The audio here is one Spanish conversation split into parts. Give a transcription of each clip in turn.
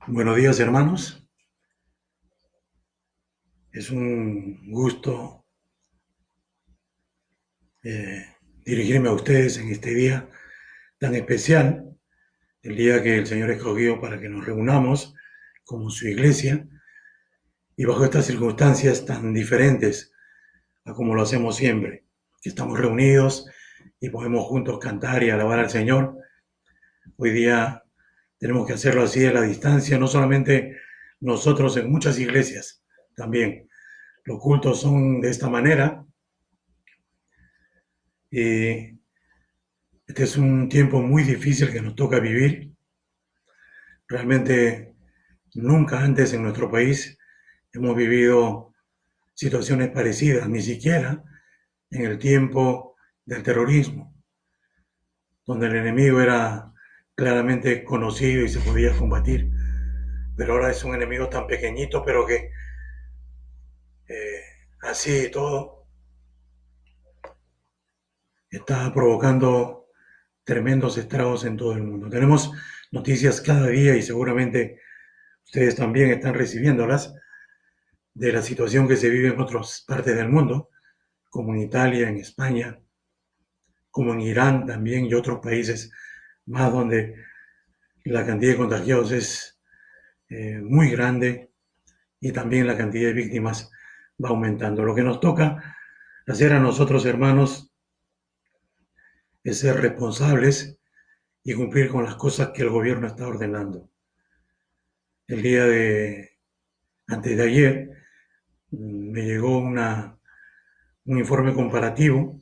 Buenos días, hermanos. Es un gusto eh, dirigirme a ustedes en este día tan especial, el día que el Señor escogió para que nos reunamos como su iglesia y bajo estas circunstancias tan diferentes a como lo hacemos siempre, que estamos reunidos y podemos juntos cantar y alabar al Señor. Hoy día tenemos que hacerlo así a la distancia, no solamente nosotros, en muchas iglesias también. Los cultos son de esta manera y este es un tiempo muy difícil que nos toca vivir. Realmente nunca antes en nuestro país hemos vivido situaciones parecidas, ni siquiera en el tiempo del terrorismo, donde el enemigo era claramente conocido y se podía combatir. Pero ahora es un enemigo tan pequeñito, pero que eh, así y todo está provocando tremendos estragos en todo el mundo. Tenemos noticias cada día y seguramente ustedes también están recibiéndolas de la situación que se vive en otras partes del mundo, como en Italia, en España, como en Irán también y otros países más donde la cantidad de contagiados es muy grande y también la cantidad de víctimas va aumentando. Lo que nos toca hacer a nosotros, hermanos, es ser responsables y cumplir con las cosas que el gobierno está ordenando. El día de antes de ayer me llegó un informe comparativo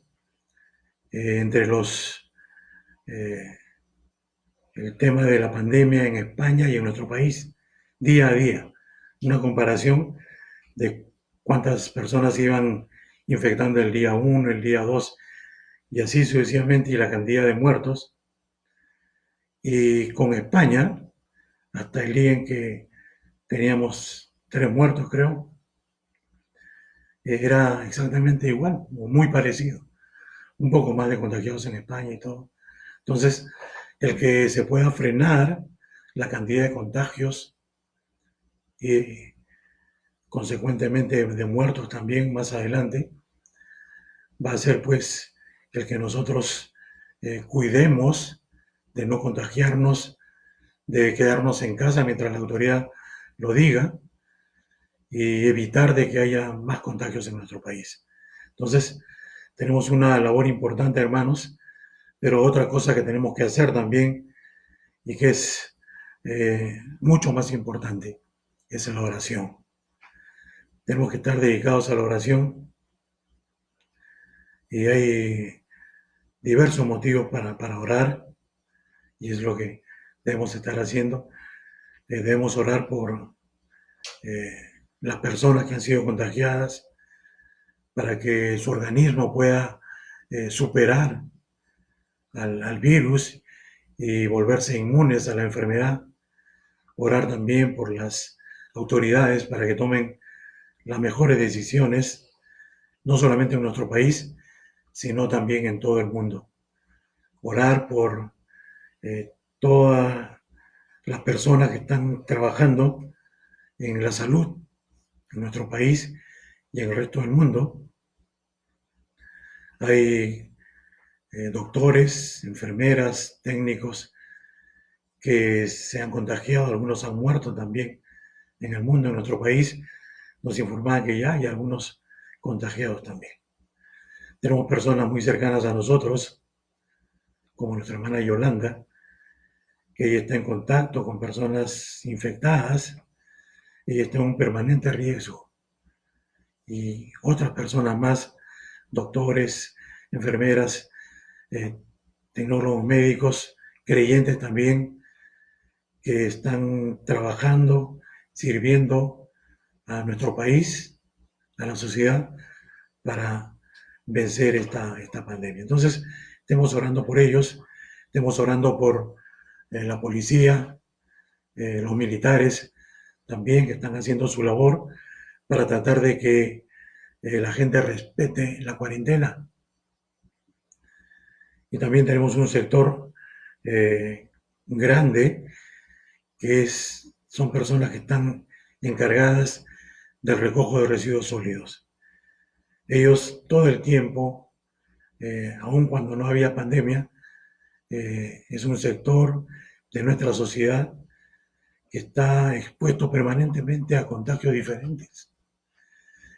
entre eh, el tema de la pandemia en España y en nuestro país, día a día. Una comparación de cuántas personas iban infectando el día uno, el día 2 y así sucesivamente, y la cantidad de muertos. Y con España, hasta el día en que teníamos 3 muertos, creo, era exactamente igual, o muy parecido. Un poco más de contagiados en España y todo. Entonces, el que se pueda frenar la cantidad de contagios y consecuentemente de muertos también más adelante, va a ser pues el que nosotros cuidemos de no contagiarnos, de quedarnos en casa mientras la autoridad lo diga y evitar de que haya más contagios en nuestro país. Entonces, tenemos una labor importante, hermanos, pero otra cosa que tenemos que hacer también y que es mucho más importante es la oración. Tenemos que estar dedicados a la oración y hay diversos motivos para orar y es lo que debemos estar haciendo. Debemos orar por eh, las personas que han sido contagiadas para que su organismo pueda superar al virus y volverse inmunes a la enfermedad. Orar también por las autoridades para que tomen las mejores decisiones, no solamente en nuestro país, sino también en todo el mundo. Orar por todas las personas que están trabajando en la salud en nuestro país y en el resto del mundo. Hay doctores, enfermeras, técnicos que se han contagiado, algunos han muerto también en el mundo, en nuestro país. Nos informaban que ya hay algunos contagiados también. Tenemos personas muy cercanas a nosotros, como nuestra hermana Yolanda, que ella está en contacto con personas infectadas y está en un permanente riesgo. Y otras personas más, doctores, enfermeras, eh, tecnólogos médicos, creyentes también, que están trabajando, sirviendo a nuestro país, a la sociedad, para vencer esta pandemia. Entonces, estemos orando por ellos, estemos orando por la policía, los militares también que están haciendo su labor para tratar de que la gente respete la cuarentena. Y también tenemos un sector grande que son personas que están encargadas del recojo de residuos sólidos. Ellos todo el tiempo, aun cuando no había pandemia, es un sector de nuestra sociedad que está expuesto permanentemente a contagios diferentes.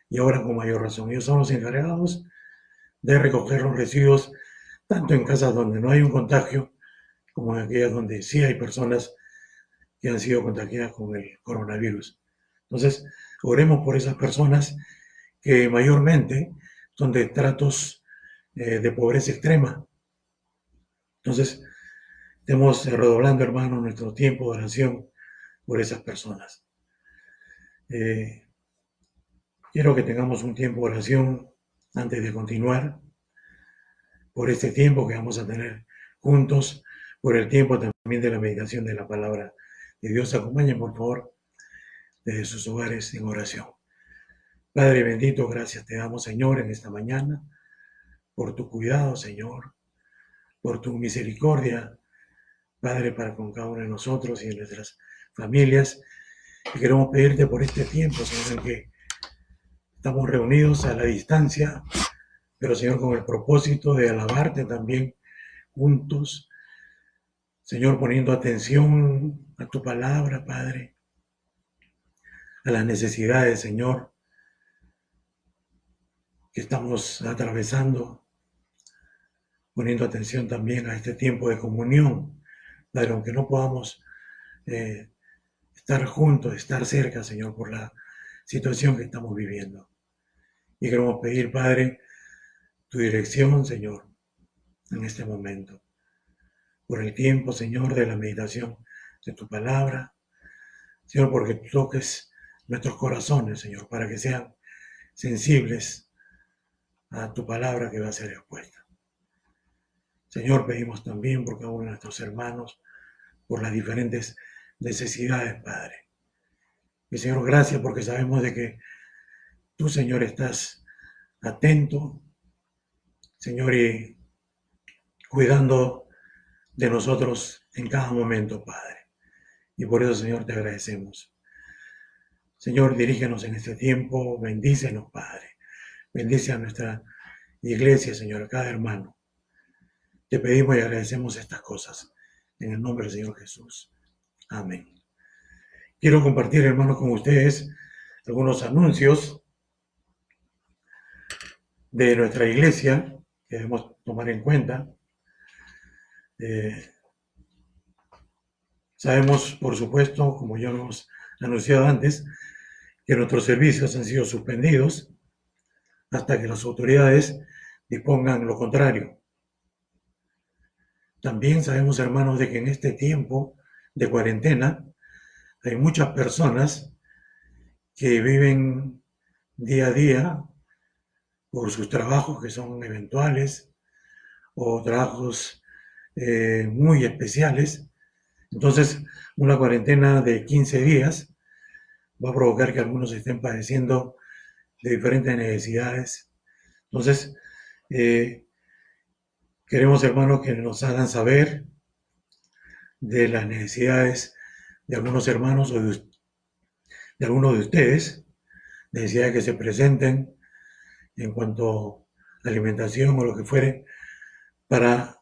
Y ahora con mayor razón, ellos son los encargados de recoger los residuos, tanto en casas donde no hay un contagio, como en aquellas donde sí hay personas que han sido contagiadas con el coronavirus. Entonces, oremos por esas personas que mayormente son de tratos de pobreza extrema. Entonces, estemos redoblando, hermano, nuestro tiempo de oración por esas personas. Quiero que tengamos un tiempo de oración antes de continuar, por este tiempo que vamos a tener juntos, por el tiempo también de la meditación de la palabra de Dios. Acompañen, por favor, desde sus hogares en oración. Padre bendito, gracias te damos, Señor, en esta mañana, por tu cuidado, Señor, por tu misericordia, Padre, para con cada uno de nosotros y de nuestras familias. Y queremos pedirte por este tiempo, Señor, en que estamos reunidos a la distancia, pero, Señor, con el propósito de alabarte también juntos, Señor, poniendo atención a tu palabra, Padre, a las necesidades, Señor, que estamos atravesando, poniendo atención también a este tiempo de comunión, Padre, aunque no podamos estar juntos, estar cerca, Señor, por la situación que estamos viviendo. Y queremos pedir, Padre, tu dirección, Señor, en este momento, por el tiempo, Señor, de la meditación de tu palabra, Señor, porque tú toques nuestros corazones, Señor, para que sean sensibles a tu palabra que va a ser expuesta. Señor, pedimos también por cada uno de nuestros hermanos, por las diferentes necesidades, Padre. Y Señor, gracias porque sabemos de que tú, Señor, estás atento, Señor, y cuidando de nosotros en cada momento, Padre. Y por eso, Señor, te agradecemos. Señor, dirígenos en este tiempo, bendícenos, Padre. Bendice a nuestra iglesia, Señor, a cada hermano. Te pedimos y agradecemos estas cosas. En el nombre del Señor Jesús. Amén. Quiero compartir, hermanos, con ustedes algunos anuncios de nuestra iglesia que debemos tomar en cuenta. Sabemos, por supuesto, como ya lo hemos anunciado antes, que nuestros servicios han sido suspendidos hasta que las autoridades dispongan lo contrario. También sabemos, hermanos, de que en este tiempo de cuarentena hay muchas personas que viven día a día por sus trabajos que son eventuales o trabajos muy especiales. Entonces, una cuarentena de 15 días va a provocar que algunos estén padeciendo de diferentes necesidades. Entonces, queremos, hermanos, que nos hagan saber de las necesidades de algunos hermanos o de algunos de ustedes, necesidades que se presenten en cuanto a alimentación o lo que fuere, para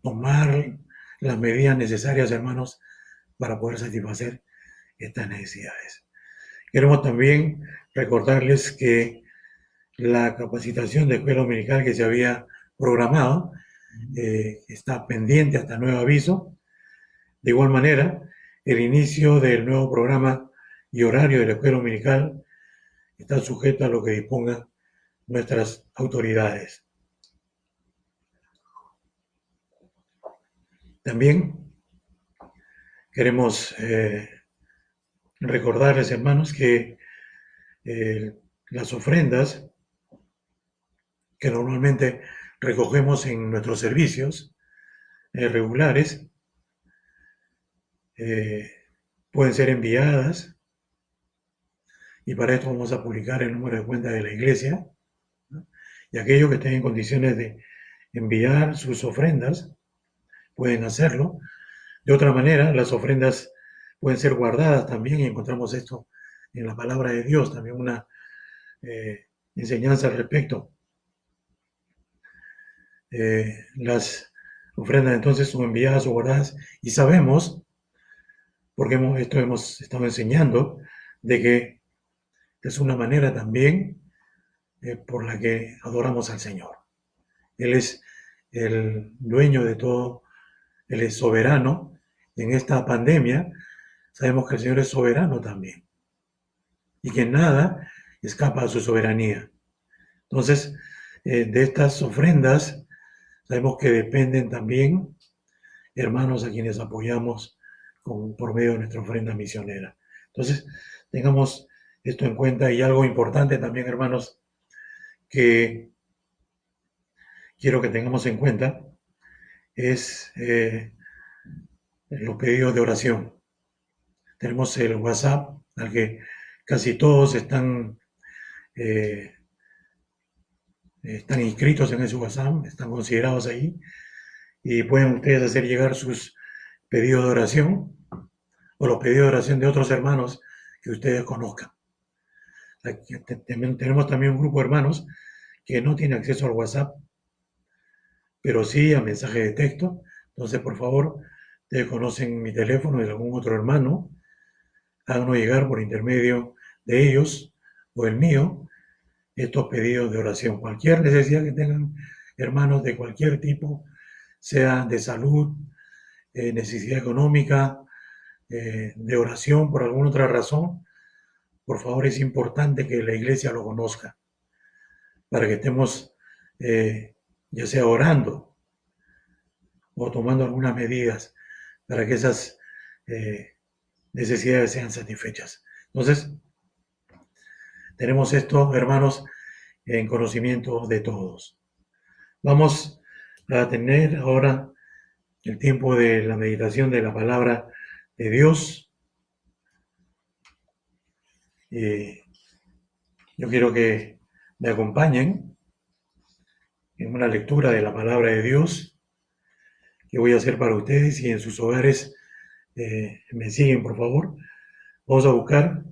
tomar las medidas necesarias, hermanos, para poder satisfacer estas necesidades. Queremos también recordarles que la capacitación de escuela dominical que se había programado está pendiente hasta nuevo aviso. De igual manera, el inicio del nuevo programa y horario de la escuela dominical está sujeto a lo que dispongan nuestras autoridades. También queremos recordarles, hermanos, que las ofrendas que normalmente recogemos en nuestros servicios regulares pueden ser enviadas, y para esto vamos a publicar el número de cuenta de la iglesia, ¿no? Y aquellos que estén en condiciones de enviar sus ofrendas pueden hacerlo. De otra manera, las ofrendas pueden ser guardadas también, y encontramos esto en la palabra de Dios, también una enseñanza al respecto. Las ofrendas entonces son enviadas o guardadas, y sabemos, porque hemos estado enseñando, de que es una manera también por la que adoramos al Señor. Él es el dueño de todo, Él es soberano. En esta pandemia sabemos que el Señor es soberano también y que nada escapa a su soberanía. Entonces, de estas ofrendas sabemos que dependen también hermanos a quienes apoyamos por medio de nuestra ofrenda misionera. Entonces, tengamos esto en cuenta, y algo importante también, hermanos, que quiero que tengamos en cuenta es los pedidos de oración. Tenemos el WhatsApp al que casi todos eh, están inscritos en ese WhatsApp, están considerados ahí, y pueden ustedes hacer llegar sus pedidos de oración o los pedidos de oración de otros hermanos que ustedes conozcan. Tenemos también un grupo de hermanos que no tiene acceso al WhatsApp, pero sí a mensaje de texto. Entonces, por favor, ustedes conocen mi teléfono de algún otro hermano, háganos llegar por intermedio de ellos o el mío estos pedidos de oración. Cualquier necesidad que tengan hermanos de cualquier tipo, sea de salud, necesidad económica, de oración por alguna otra razón, por favor, es importante que la iglesia lo conozca para que estemos ya sea orando o tomando algunas medidas para que esas necesidades sean satisfechas. Entonces, tenemos esto, hermanos, en conocimiento de todos. Vamos a tener ahora el tiempo de la meditación de la palabra de Dios. Yo quiero que me acompañen en una lectura de la palabra de Dios que voy a hacer para ustedes, y en sus hogares me siguen, por favor. Vamos a buscar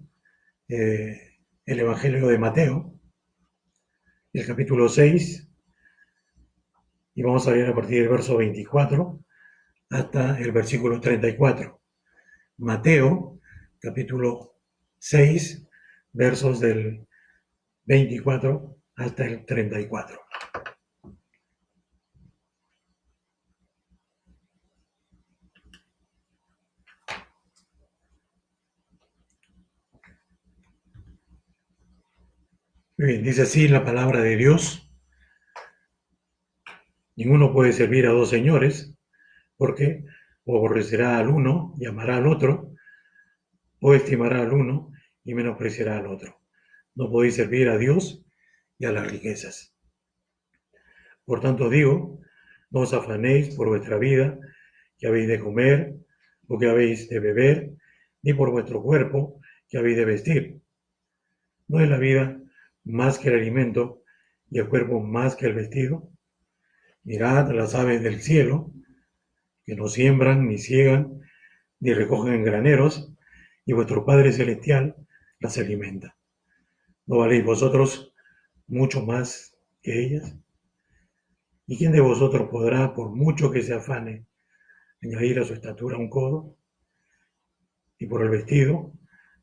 el Evangelio de Mateo, el capítulo 6, y vamos a leer a partir del verso 24 hasta el versículo 34. Mateo, capítulo 6, versos del 24 hasta el 34. Muy bien, dice así la palabra de Dios: ninguno puede servir a dos señores, porque o aborrecerá al uno y amará al otro, o estimará al uno y menospreciará al otro. No podéis servir a Dios y a las riquezas. Por tanto digo, no os afanéis por vuestra vida, que habéis de comer, o que habéis de beber, ni por vuestro cuerpo, que habéis de vestir. ¿No es la vida más que el alimento, y el cuerpo más que el vestido? Mirad las aves del cielo, que no siembran, ni ciegan, ni recogen en graneros, y vuestro Padre Celestial las alimenta. ¿No valéis vosotros mucho más que ellas? ¿Y quién de vosotros podrá, por mucho que se afane, añadir a su estatura un codo? Y por el vestido,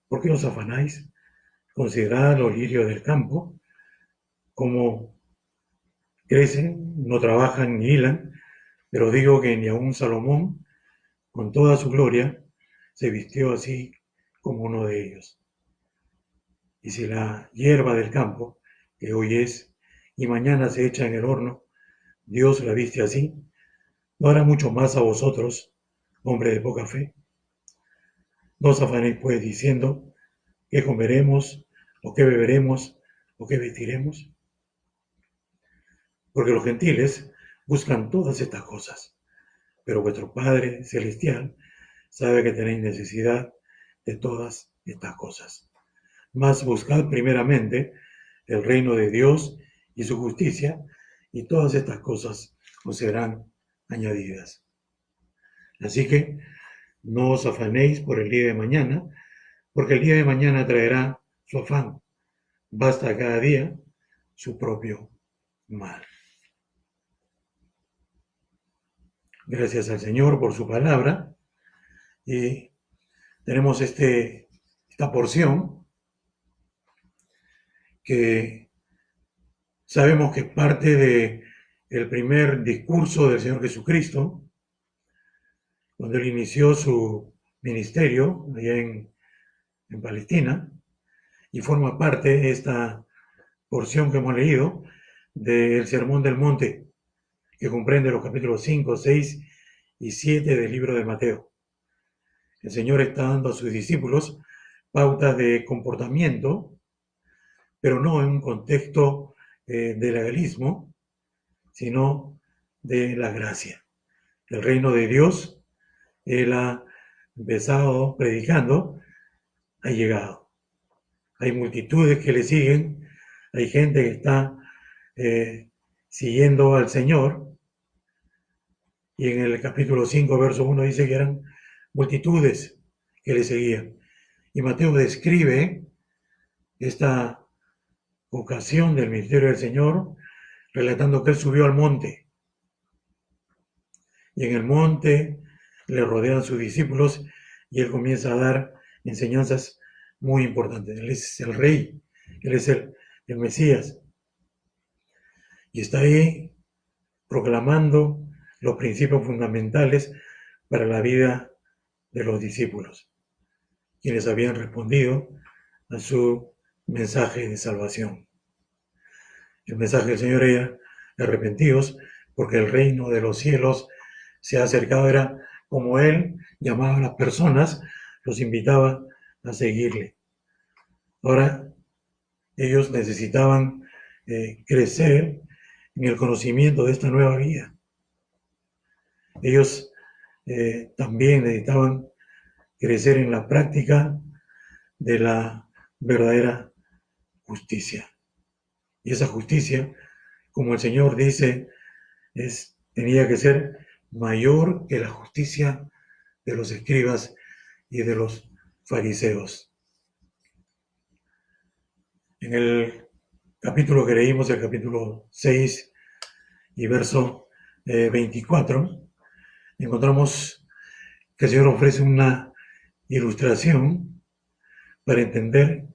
¿por qué os afanáis? Considerad los lirios del campo, cómo crecen, no trabajan ni hilan, pero digo que ni aun Salomón, con toda su gloria, se vistió así como uno de ellos. Y si la hierba del campo, que hoy es y mañana se echa en el horno, Dios la viste así, ¿no hará mucho más a vosotros, hombre de poca fe? No os afanéis pues diciendo, ¿qué comeremos, o qué beberemos, o qué vestiremos? Porque los gentiles buscan todas estas cosas, pero vuestro Padre Celestial sabe que tenéis necesidad de todas estas cosas. Mas buscad primeramente el reino de Dios y su justicia, y todas estas cosas os serán añadidas. Así que No os afanéis por el día de mañana, porque el día de mañana traerá su afán. Basta cada día su propio mal. Gracias al Señor por su palabra. Y tenemos esta porción que sabemos que parte del primer discurso del Señor Jesucristo, cuando él inició su ministerio allá en Palestina, y forma parte esta porción que hemos leído del Sermón del Monte, que comprende los capítulos 5, 6 y 7 del libro de Mateo. El Señor está dando a sus discípulos pautas de comportamiento, pero no en un contexto de legalismo, sino de la gracia. El reino de Dios, él ha empezado predicando, ha llegado. Hay multitudes que le siguen, hay gente que está siguiendo al Señor, y en el capítulo 5, verso 1 dice que eran multitudes que le seguían. Y Mateo describe esta ocasión del ministerio del Señor, relatando que él subió al monte. Y en el monte le rodean sus discípulos y él comienza a dar enseñanzas muy importantes. Él es el rey, él es el Mesías. Y está ahí proclamando los principios fundamentales para la vida de los discípulos, quienes habían respondido a su mensaje de salvación. El mensaje del Señor era: arrepentidos, porque el reino de los cielos se ha acercado. Era como él llamaba a las personas, los invitaba a seguirle. Ahora ellos necesitaban crecer en el conocimiento de esta nueva vida. Ellos también necesitaban crecer en la práctica de la verdadera justicia. Y esa justicia, como el Señor dice, tenía que ser mayor que la justicia de los escribas y de los fariseos. En el capítulo que leímos, el capítulo 6 y verso 24, encontramos que el Señor ofrece una ilustración para entender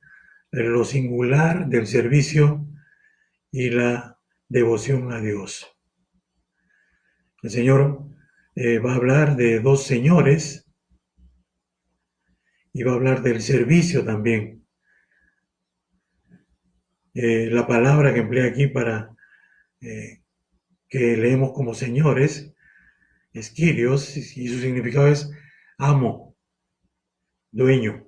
lo singular del servicio y la devoción a Dios. El Señor va a hablar de dos señores y va a hablar del servicio también. La palabra que emplea aquí para que leemos como señores es Kyrios, y su significado es amo, dueño.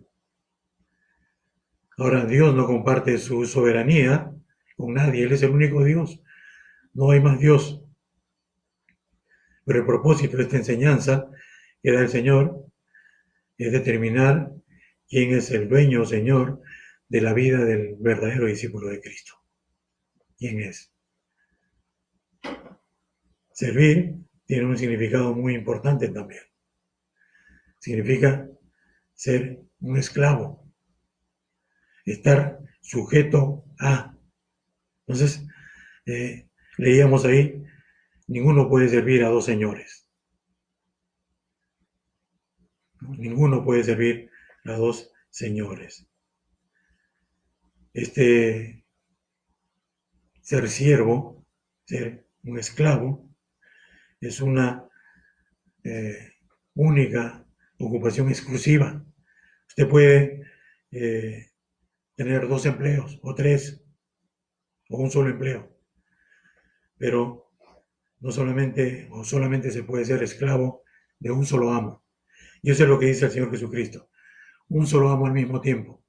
Ahora, Dios no comparte su soberanía con nadie, Él es el único Dios, no hay más Dios. Pero el propósito de esta enseñanza que da el Señor es determinar quién es el dueño o Señor de la vida del verdadero discípulo de Cristo. ¿Quién es? Servir tiene un significado muy importante también. Significa ser un esclavo, estar sujeto a. Entonces, leíamos ahí, ninguno puede servir a dos señores. Ninguno puede servir a dos señores. Ser siervo, ser un esclavo, es una única ocupación exclusiva. Usted puede tener dos empleos, o tres, o un solo empleo, pero no solamente, o solamente se puede ser esclavo de un solo amo. Y eso es lo que dice el Señor Jesucristo: un solo amo al mismo tiempo.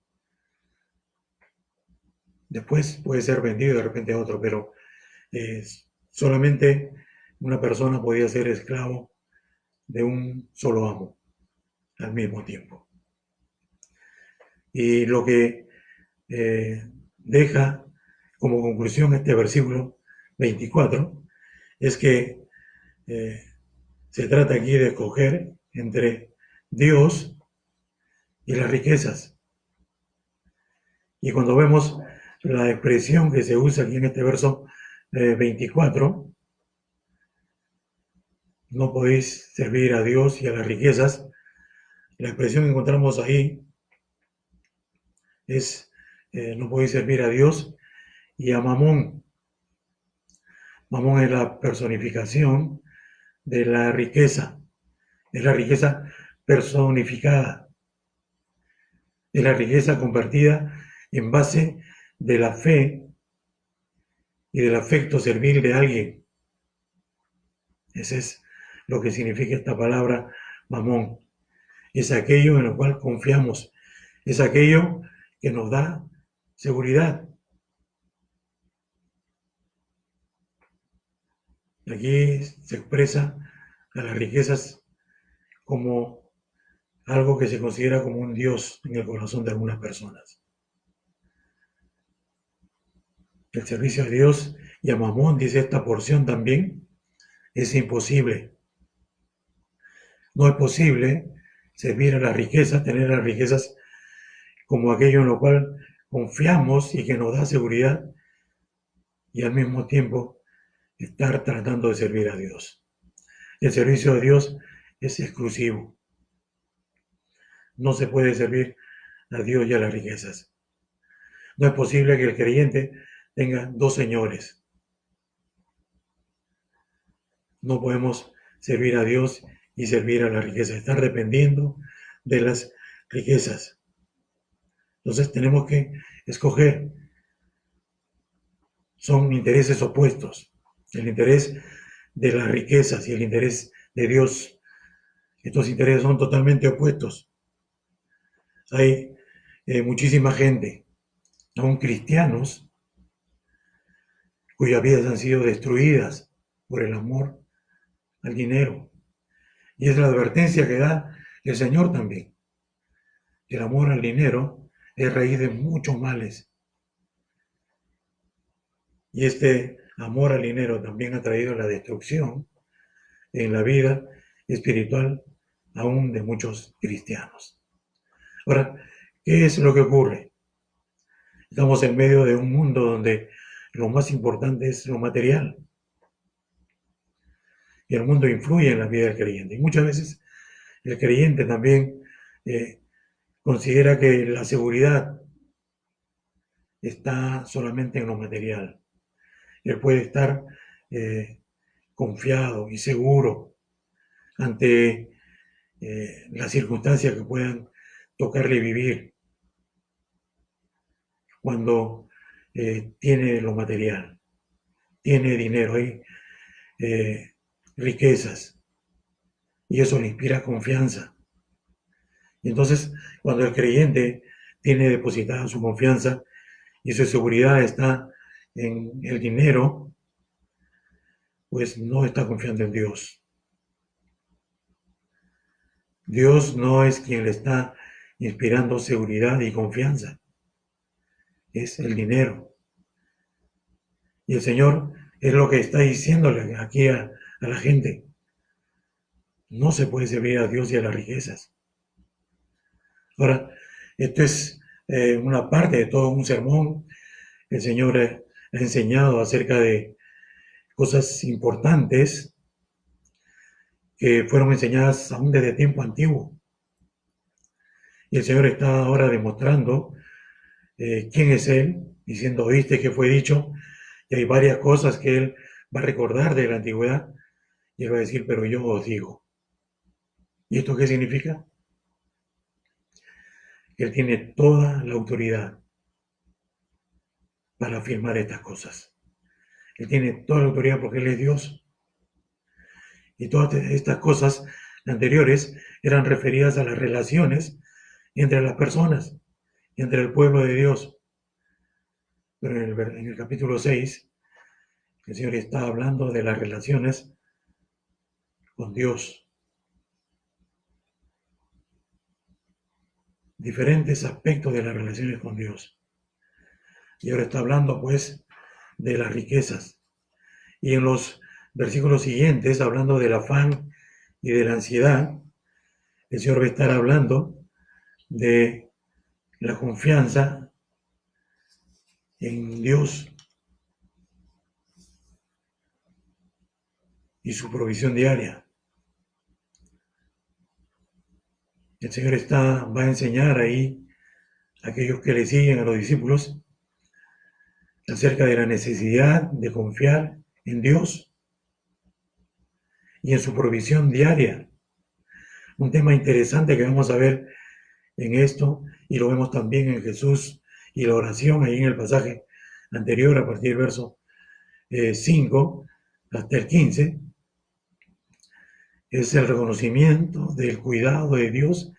Después puede ser vendido de repente a otro, pero solamente una persona podía ser esclavo de un solo amo al mismo tiempo. Y lo que deja como conclusión este versículo 24 es que se trata aquí de escoger entre Dios y las riquezas. Y cuando vemos la expresión que se usa aquí en este verso 24, no podéis servir a Dios y a las riquezas, la expresión que encontramos ahí es no podéis servir a Dios y a Mamón. Mamón es la personificación de la riqueza, es la riqueza personificada, es la riqueza compartida en base de la fe y del afecto servil de alguien. Ese es lo que significa esta palabra mamón. Es aquello en lo cual confiamos, es aquello que nos da seguridad. Aquí se expresa a las riquezas como algo que se considera como un Dios en el corazón de algunas personas. El servicio a Dios y a Mamón, dice esta porción también, es imposible. No es posible servir a las riquezas, tener las riquezas como aquello en lo cual confiamos y que nos da seguridad y al mismo tiempo estar tratando de servir a Dios. El servicio a Dios es exclusivo. No se puede servir a Dios y a las riquezas. No es posible que el creyente tenga dos señores. No podemos servir a Dios y servir a la riqueza, estar dependiendo de las riquezas. Entonces tenemos que escoger. Son intereses opuestos. El interés de las riquezas y el interés de Dios. Estos intereses son totalmente opuestos. Hay muchísima gente, aún cristianos, cuyas vidas han sido destruidas por el amor al dinero. Y es la advertencia que da el Señor también. El amor al dinero es raíz de muchos males. Y este amor al dinero también ha traído la destrucción en la vida espiritual aún de muchos cristianos. Ahora, ¿qué es lo que ocurre? Estamos en medio de un mundo donde lo más importante es lo material. Y el mundo influye en la vida del creyente. Y muchas veces el creyente también considera que la seguridad está solamente en lo material. Él puede estar confiado y seguro ante las circunstancias que puedan tocarle vivir cuando tiene lo material, tiene dinero, hay riquezas, y eso le inspira confianza. Y entonces, cuando el creyente tiene depositada su confianza y su seguridad está en el dinero, pues no está confiando en Dios. Dios no es quien le está inspirando seguridad y confianza, es el dinero. Y el Señor es lo que está diciéndole aquí a la gente. No se puede servir a Dios y a las riquezas. Ahora, esto es una parte de todo un sermón. El Señor ha enseñado acerca de cosas importantes que fueron enseñadas aún desde tiempo antiguo. Y el Señor está ahora demostrando quién es Él, diciendo, oíste que fue dicho, y hay varias cosas que Él va a recordar de la antigüedad, y Él va a decir, pero yo os digo. ¿Y esto qué significa? Él tiene toda la autoridad para afirmar estas cosas. Él tiene toda la autoridad porque Él es Dios. Y todas estas cosas anteriores eran referidas a las relaciones entre las personas, entre el pueblo de Dios. Pero en el capítulo 6, el Señor está hablando de las relaciones con Dios. Diferentes aspectos de las relaciones con Dios. Y ahora está hablando pues de las riquezas. Y en los versículos siguientes, hablando del afán y de la ansiedad, el Señor va a estar hablando de la confianza en Dios y su provisión diaria. El Señor va a enseñar ahí a aquellos que le siguen, a los discípulos, acerca de la necesidad de confiar en Dios y en su provisión diaria. Un tema interesante que vamos a ver en esto, y lo vemos también en Jesús y la oración, ahí en el pasaje anterior, a partir del verso 5 hasta el 15, es el reconocimiento del cuidado de Dios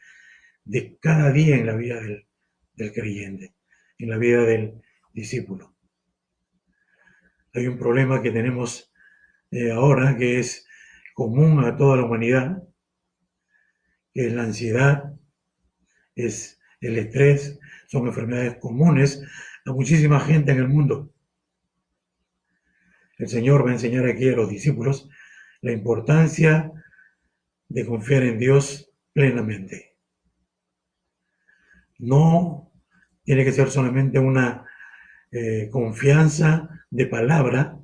de cada día en la vida del creyente, en la vida del discípulo. Hay un problema que tenemos ahora que es común a toda la humanidad, que es la ansiedad, es el estrés, son enfermedades comunes a muchísima gente en el mundo. El Señor va a enseñar aquí a los discípulos la importancia de confiar en Dios plenamente. No tiene que ser solamente una confianza de palabra,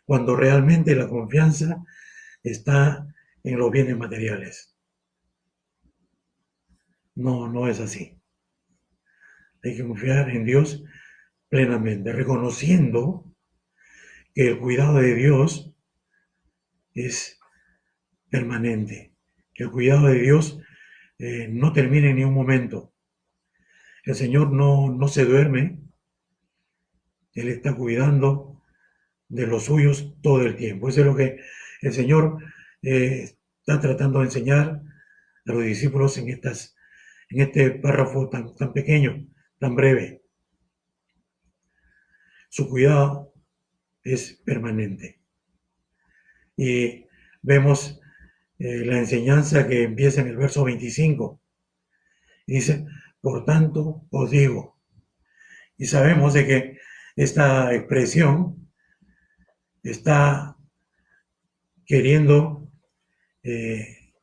cuando realmente la confianza está en los bienes materiales. No es así. Hay que confiar en Dios plenamente, reconociendo que el cuidado de Dios es permanente, que el cuidado de Dios no termina en ningún momento. El Señor no se duerme, Él está cuidando de los suyos todo el tiempo. Eso es lo que el Señor está tratando de enseñar a los discípulos en este párrafo tan pequeño, tan breve. Su cuidado es permanente. Y vemos la enseñanza que empieza en el verso 25. Y dice, por tanto os digo. Y sabemos de que esta expresión está queriendo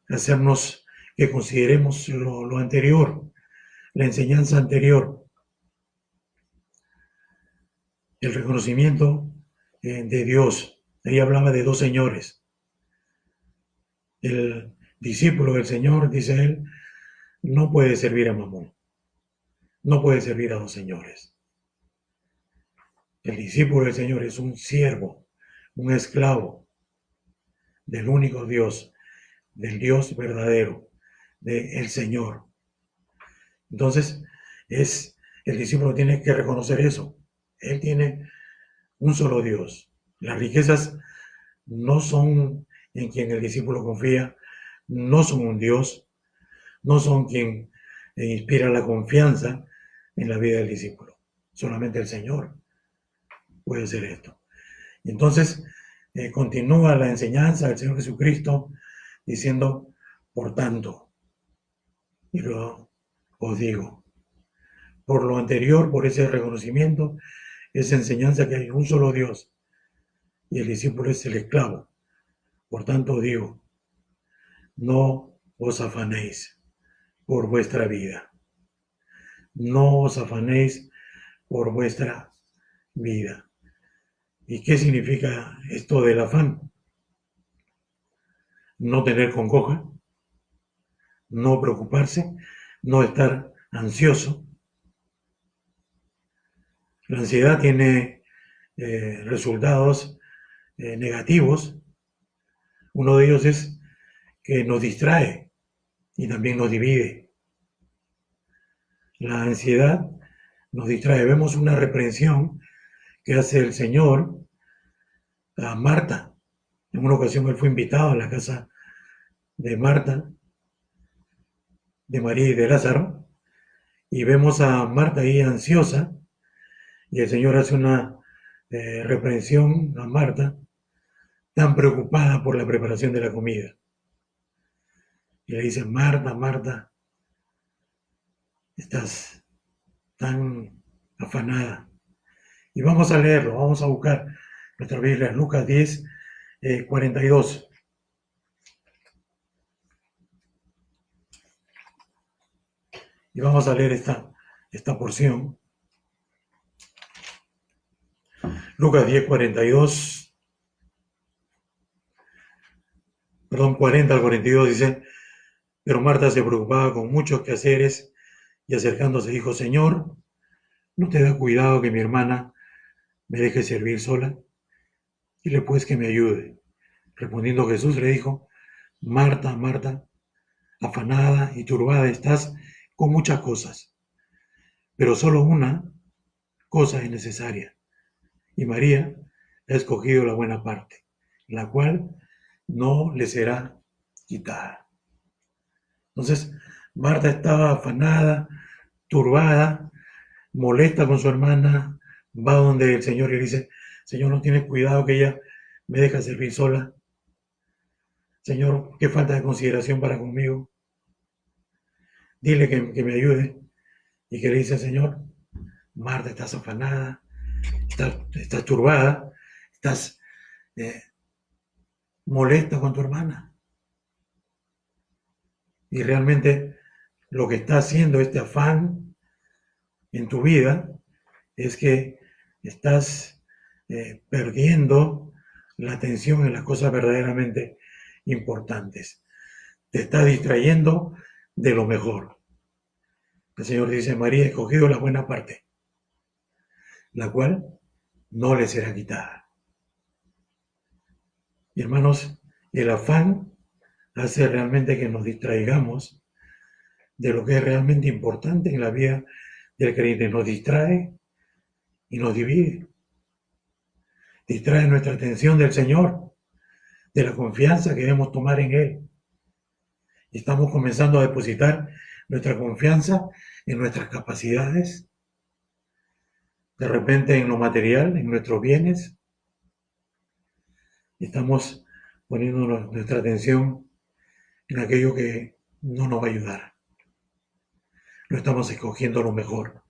hacernos que consideremos lo anterior, la enseñanza anterior, el reconocimiento de Dios. Ahí hablaba de dos señores. El discípulo del Señor, dice él, no puede servir a Mamón, no puede servir a dos señores. El discípulo del Señor es un siervo, un esclavo del único Dios, del Dios verdadero, del Señor. Entonces, el discípulo tiene que reconocer eso. Él tiene un solo Dios. Las riquezas no son en quien el discípulo confía, no son un Dios, no son quien inspira la confianza en la vida del discípulo. Solamente el Señor puede hacer esto. Y entonces continúa la enseñanza del Señor Jesucristo diciendo, por tanto, y lo os digo, por lo anterior, por ese reconocimiento, esa enseñanza que hay un solo Dios y el discípulo es el esclavo. Por tanto os digo, no os afanéis por vuestra vida. No os afanéis por vuestra vida. ¿Y qué significa esto del afán? No tener congoja, no preocuparse, no estar ansioso. La ansiedad tiene resultados negativos. Uno de ellos es que nos distrae y también nos divide. La ansiedad nos distrae. Vemos una reprensión que hace el Señor a Marta. En una ocasión él fue invitado a la casa de Marta, de María y de Lázaro, y vemos a Marta ahí ansiosa, y el Señor hace una reprensión a Marta, tan preocupada por la preparación de la comida. Y le dice, Marta, Marta, estás tan afanada. Y vamos a leerlo, vamos a buscar nuestra Biblia, Lucas 10, 42. Y vamos a leer esta porción. Lucas 10:42, 40 al 42 dice: pero Marta se preocupaba con muchos quehaceres y acercándose dijo: Señor, ¿no te da cuidado que mi hermana me deje servir sola? Dile pues que me ayude. Respondiendo Jesús le dijo: Marta, Marta, afanada y turbada estás con muchas cosas, pero solo una cosa es necesaria. Y María ha escogido la buena parte, la cual no le será quitada. Entonces, Marta estaba afanada, turbada, molesta con su hermana, va donde el Señor y le dice: Señor, ¿no tienes cuidado que ella me deja servir sola? Señor, qué falta de consideración para conmigo. Dile que me ayude. Y que le dice: Señor, Marta, estás afanada, estás turbada, estás eh, molesta con tu hermana. Y realmente lo que está haciendo este afán en tu vida es que estás perdiendo la atención en las cosas verdaderamente importantes. Te está distrayendo de lo mejor. El Señor dice: María ha escogido la buena parte, la cual no le será quitada. Y hermanos, el afán hace realmente que nos distraigamos de lo que es realmente importante en la vida del creyente. Nos distrae y nos divide. Distrae nuestra atención del Señor, de la confianza que debemos tomar en Él. Y estamos comenzando a depositar nuestra confianza en nuestras capacidades, de repente en lo material, en nuestros bienes. Y estamos poniendo nuestra atención en aquello que no nos va a ayudar. No estamos escogiendo lo mejor,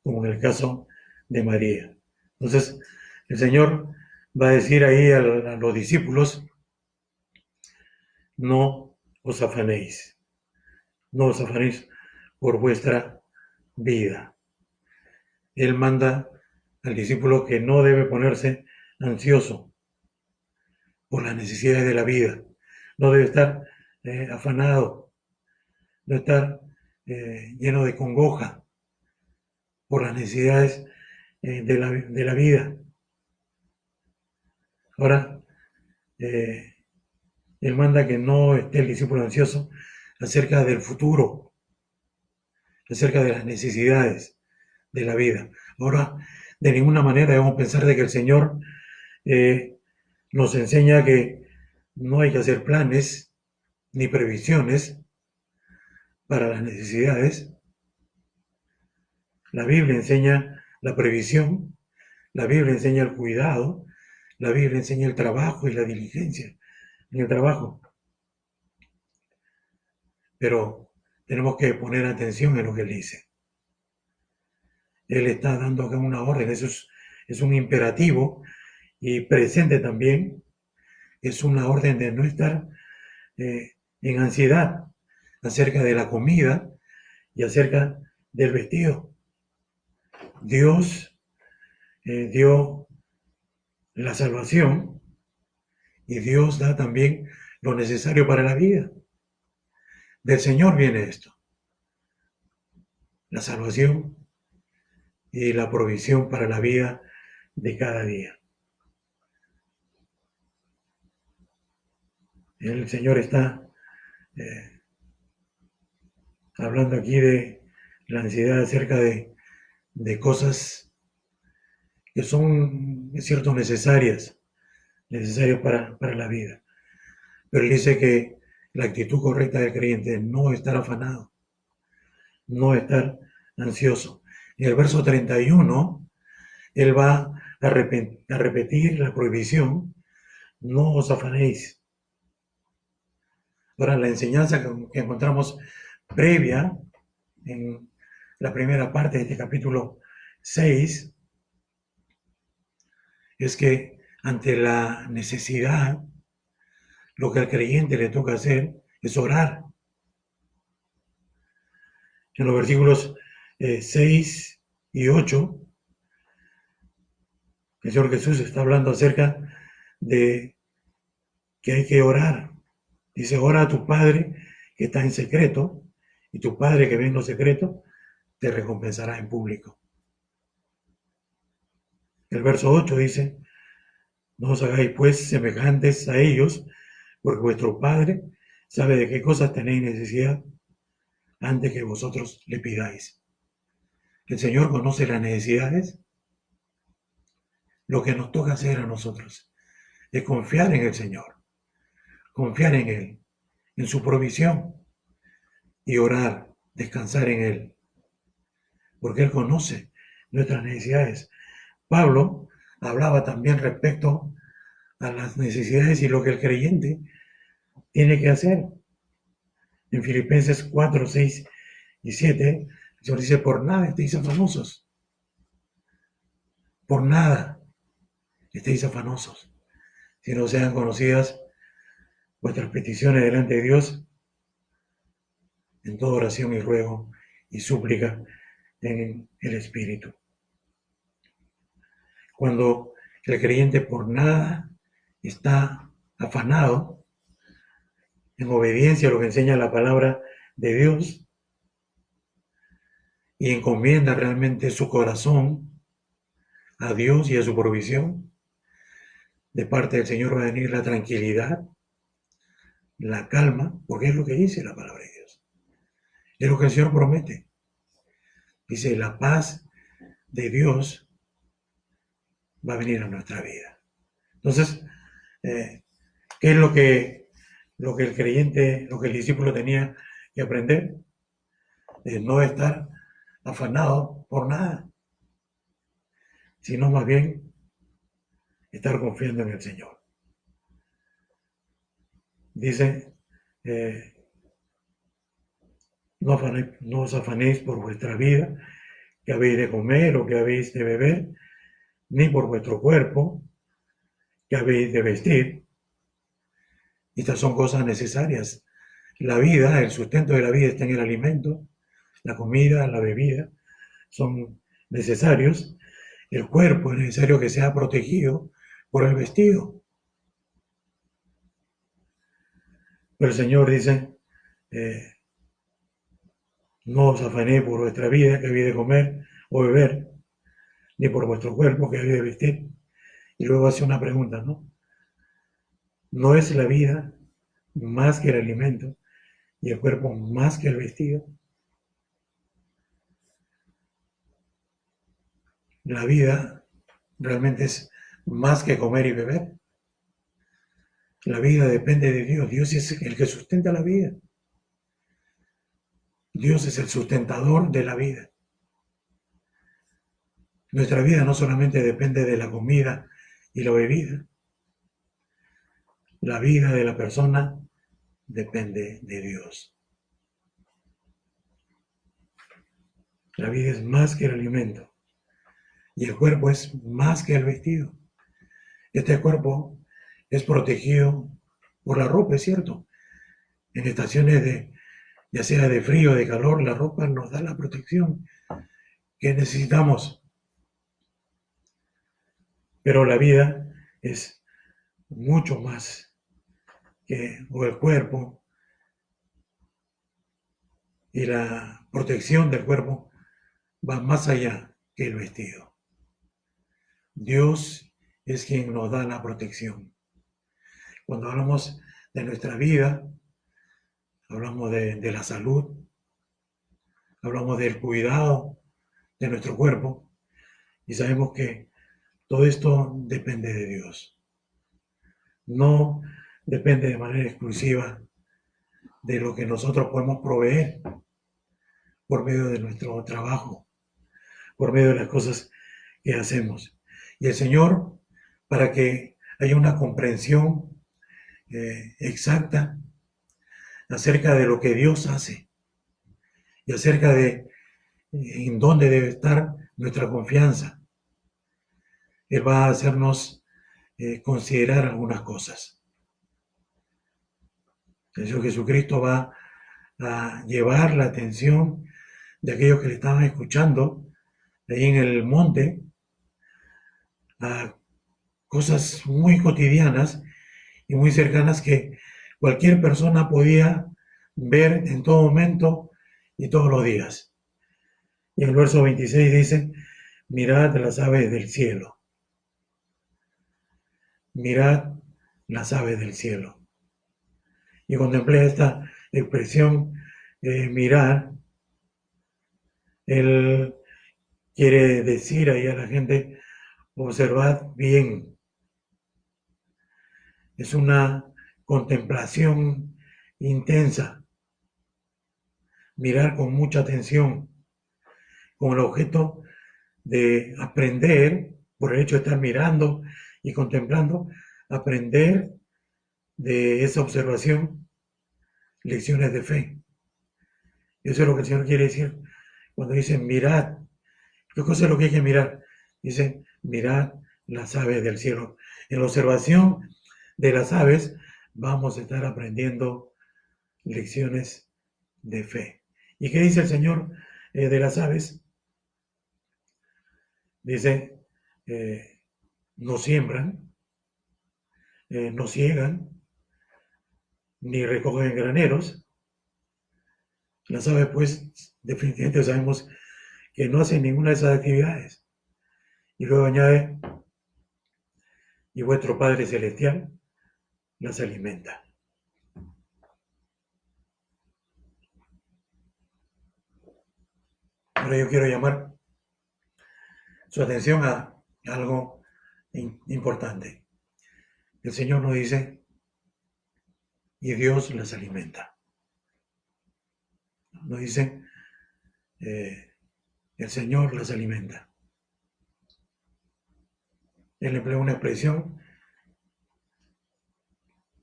como en el caso de María. Entonces, el Señor va a decir ahí a los discípulos: no os afanéis, no os afanéis por vuestra vida. Él manda al discípulo que no debe ponerse ansioso por las necesidades de la vida, no debe estar afanado, no estar lleno de congoja por las necesidades de la vida. Ahora, él manda que no esté el discípulo ansioso acerca del futuro, acerca de las necesidades de la vida. Ahora, de ninguna manera debemos pensar de que el Señor nos enseña que no hay que hacer planes ni previsiones para las necesidades. La Biblia enseña la previsión, la Biblia enseña el cuidado, la Biblia enseña el trabajo y la diligencia en el trabajo. Pero tenemos que poner atención en lo que Él dice. Él está dando acá una orden, eso es un imperativo, y presente también es una orden de no estar en ansiedad acerca de la comida y acerca del vestido. Dios dio la salvación y Dios da también lo necesario para la vida. Del Señor viene esto, la salvación y la provisión para la vida de cada día. El Señor está hablando aquí de la ansiedad acerca de cosas que son, es cierto, necesarias para la vida. Pero Él dice que la actitud correcta del creyente es no estar afanado, no estar ansioso. En el verso 31, Él va a repetir la prohibición: no os afanéis. Ahora, la enseñanza que encontramos previa en la primera parte de este capítulo 6 es que ante la necesidad, lo que al creyente le toca hacer es orar. En los versículos 6 y 8, el Señor Jesús está hablando acerca de que hay que orar. Dice, ora a tu Padre que está en secreto, y tu Padre que ve en lo secreto te recompensará en público. El verso 8 dice, no os hagáis pues semejantes a ellos, porque vuestro Padre sabe de qué cosas tenéis necesidad antes que vosotros le pidáis. El Señor conoce las necesidades. Lo que nos toca hacer a nosotros es confiar en el Señor, confiar en Él, en su provisión y orar, descansar en Él, porque Él conoce nuestras necesidades. Pablo hablaba también respecto a las necesidades y lo que el creyente tiene que hacer. En Filipenses 4, 6 y 7, el Señor dice, por nada estéis afanosos, por nada estéis afanosos, si no sean conocidas vuestras peticiones delante de Dios en toda oración y ruego y súplica en el Espíritu. Cuando el creyente por nada está afanado, en obediencia a lo que enseña la palabra de Dios, y encomienda realmente su corazón a Dios y a su provisión, de parte del Señor va a venir la tranquilidad, la calma, porque es lo que dice la palabra de Dios. Es lo que el Señor promete. Dice, la paz de Dios va a venir a nuestra vida. Entonces, ¿qué es lo que el creyente, lo que el discípulo tenía que aprender? No estar afanado por nada, sino más bien estar confiando en el Señor. Dice, no os afanéis por vuestra vida, que habéis de comer o que habéis de beber, ni por vuestro cuerpo, que habéis de vestir. Estas son cosas necesarias. La vida, el sustento de la vida está en el alimento, la comida, la bebida, son necesarios. El cuerpo es necesario que sea protegido por el vestido. Pero el Señor dice, no os afanéis por vuestra vida, que habéis de comer o beber, ni por vuestro cuerpo, que habéis de vestir. Y luego hace una pregunta, ¿no? ¿No es la vida más que el alimento y el cuerpo más que el vestido? La vida realmente es más que comer y beber. La vida depende de Dios. Dios es el que sustenta la vida. Dios es el sustentador de la vida. Nuestra vida no solamente depende de la comida y la bebida. La vida de la persona depende de Dios. La vida es más que el alimento y el cuerpo es más que el vestido. Este cuerpo es protegido por la ropa, es cierto. En estaciones ya sea de frío o de calor, la ropa nos da la protección que necesitamos. Pero la vida es mucho más que el cuerpo, y la protección del cuerpo va más allá que el vestido. Dios es quien nos da la protección. Cuando hablamos de nuestra vida, hablamos de la salud, hablamos del cuidado de nuestro cuerpo, y sabemos que todo esto depende de Dios. No depende de manera exclusiva de lo que nosotros podemos proveer por medio de nuestro trabajo, por medio de las cosas que hacemos. Y el Señor, para que haya una comprensión exacta acerca de lo que Dios hace y acerca de en dónde debe estar nuestra confianza, Él va a hacernos considerar algunas cosas. El Señor Jesucristo va a llevar la atención de aquellos que le estaban escuchando ahí en el monte, a cosas muy cotidianas y muy cercanas que cualquier persona podía ver en todo momento y todos los días. Y el verso 26 dice, mirad las aves del cielo, mirad las aves del cielo. Y contemplé esta expresión, mirar, él quiere decir ahí a la gente, observad bien. Es una contemplación intensa, mirar con mucha atención, con el objeto de aprender, por el hecho de estar mirando y contemplando, aprender de esa observación lecciones de fe. Eso es lo que el Señor quiere decir cuando dice mirad. ¿Qué cosa es lo que hay que mirar? Dice, mirad las aves del cielo. En la observación de las aves vamos a estar aprendiendo lecciones de fe. ¿Y qué dice el Señor de las aves? Dice, no siembran, no ciegan, ni recogen graneros. Las aves, pues, definitivamente sabemos que no hacen ninguna de esas actividades. Y luego añade, y vuestro Padre Celestial las alimenta. Ahora yo quiero llamar su atención a algo importante. El Señor nos dice, y Dios las alimenta. Nos dice, el Señor las alimenta. Él emplea una expresión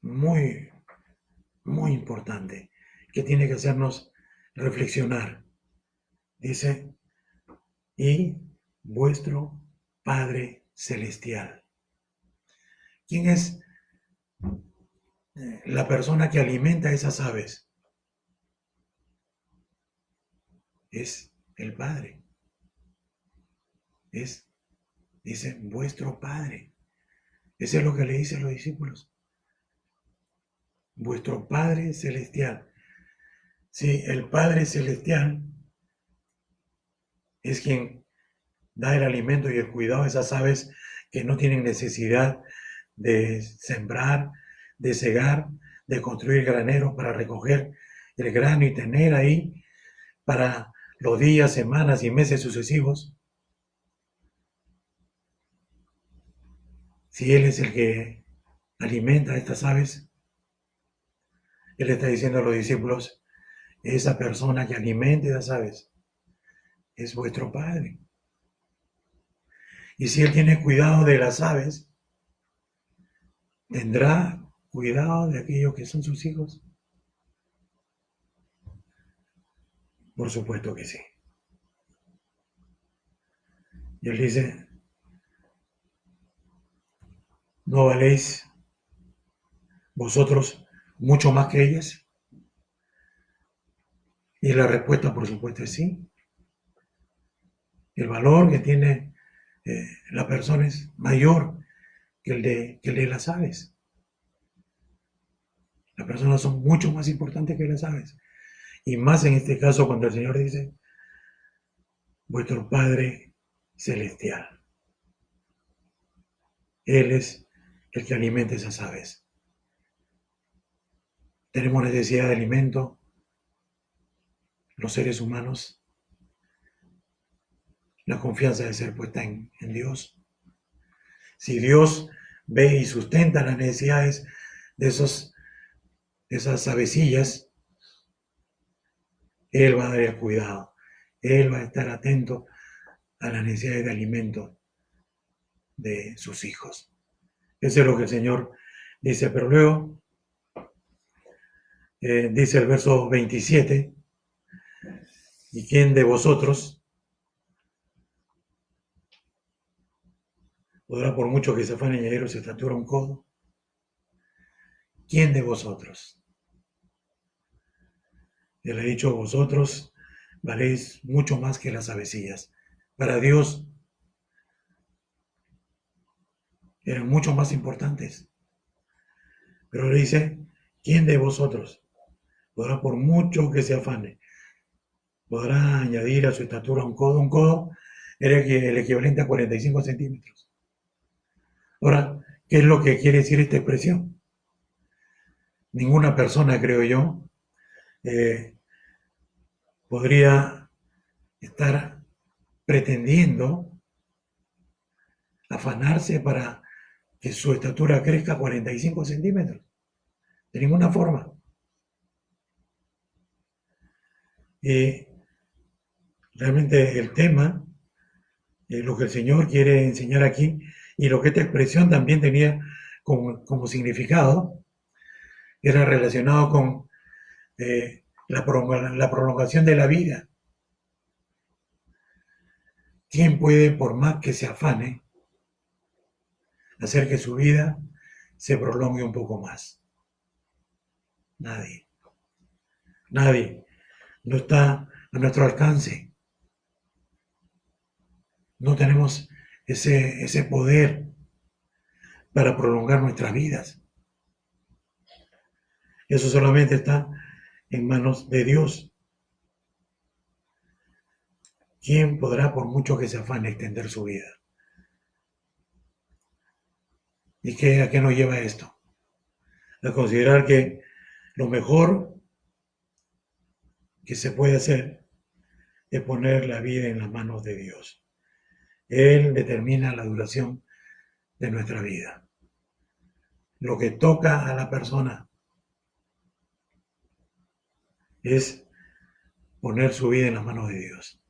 muy, muy importante que tiene que hacernos reflexionar. Dice, y vuestro Padre Celestial. ¿Quién es la persona que alimenta a esas aves? Es el Padre. Dice, vuestro Padre. Eso es lo que le dice a los discípulos. Vuestro Padre Celestial. Sí, el Padre Celestial es quien da el alimento y el cuidado a esas aves que no tienen necesidad de sembrar, de cegar, de construir graneros para recoger el grano y tener ahí para los días, semanas y meses sucesivos. Si Él es el que alimenta a estas aves, Él está diciendo a los discípulos, esa persona que alimente a las aves es vuestro Padre. Y si Él tiene cuidado de las aves, ¿tendrá cuidado de aquellos que son sus hijos? Por supuesto que sí. Y Él dice, ¿no valéis vosotros mucho más que ellas? Y la respuesta, por supuesto, es sí. El valor que tiene la persona es mayor que el de las aves. Las personas son mucho más importantes que las aves. Y más en este caso cuando el Señor dice, vuestro Padre Celestial. Él es el que alimenta esas aves. Tenemos necesidad de alimento, los seres humanos. La confianza debe ser puesta en Dios. Si Dios ve y sustenta las necesidades de esas avecillas, Él va a dar el cuidado. Él va a estar atento a las necesidades de alimento de sus hijos. Eso es lo que el Señor dice. Pero luego dice el verso 27, ¿y quién de vosotros podrá, por mucho que se afane añadir su estatura un codo? ¿Quién de vosotros? Él ha dicho vosotros, valéis mucho más que las avecillas. Para Dios eran mucho más importantes. Pero le dice, ¿quién de vosotros podrá, por mucho que se afane, podrá añadir a su estatura un codo? Un codo era el equivalente a 45 centímetros. Ahora, ¿qué es lo que quiere decir esta expresión? Ninguna persona, creo yo, eh, podría estar pretendiendo afanarse para que su estatura crezca 45 centímetros. De ninguna forma. Y realmente el tema, lo que el Señor quiere enseñar aquí, y lo que esta expresión también tenía como significado, era relacionado con la prolongación de la vida. ¿Quién puede, por más que se afane, hacer que su vida se prolongue un poco más? Nadie. Nadie. No está a nuestro alcance. No tenemos ese poder para prolongar nuestras vidas. Eso solamente está en manos de Dios. ¿Quién podrá, por mucho que se afane, extender su vida? ¿Y a qué nos lleva esto? A considerar que lo mejor que se puede hacer es poner la vida en las manos de Dios. Él determina la duración de nuestra vida. Lo que toca a la persona es poner su vida en las manos de Dios.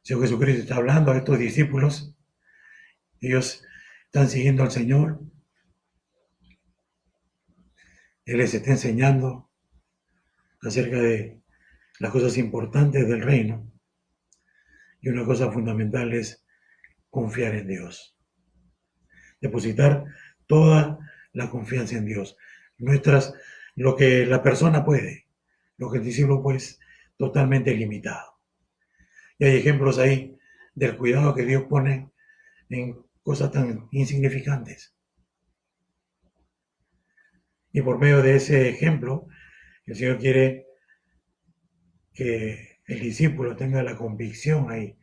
El Señor Jesucristo está hablando a estos discípulos. Ellos están siguiendo al Señor. Él les está enseñando acerca de las cosas importantes del reino. Y una cosa fundamental es confiar en Dios. Depositar toda la confianza en Dios. Lo que la persona puede, lo que el discípulo pues totalmente limitado. Y hay ejemplos ahí del cuidado que Dios pone en cosas tan insignificantes. Y por medio de ese ejemplo, el Señor quiere que el discípulo tenga la convicción ahí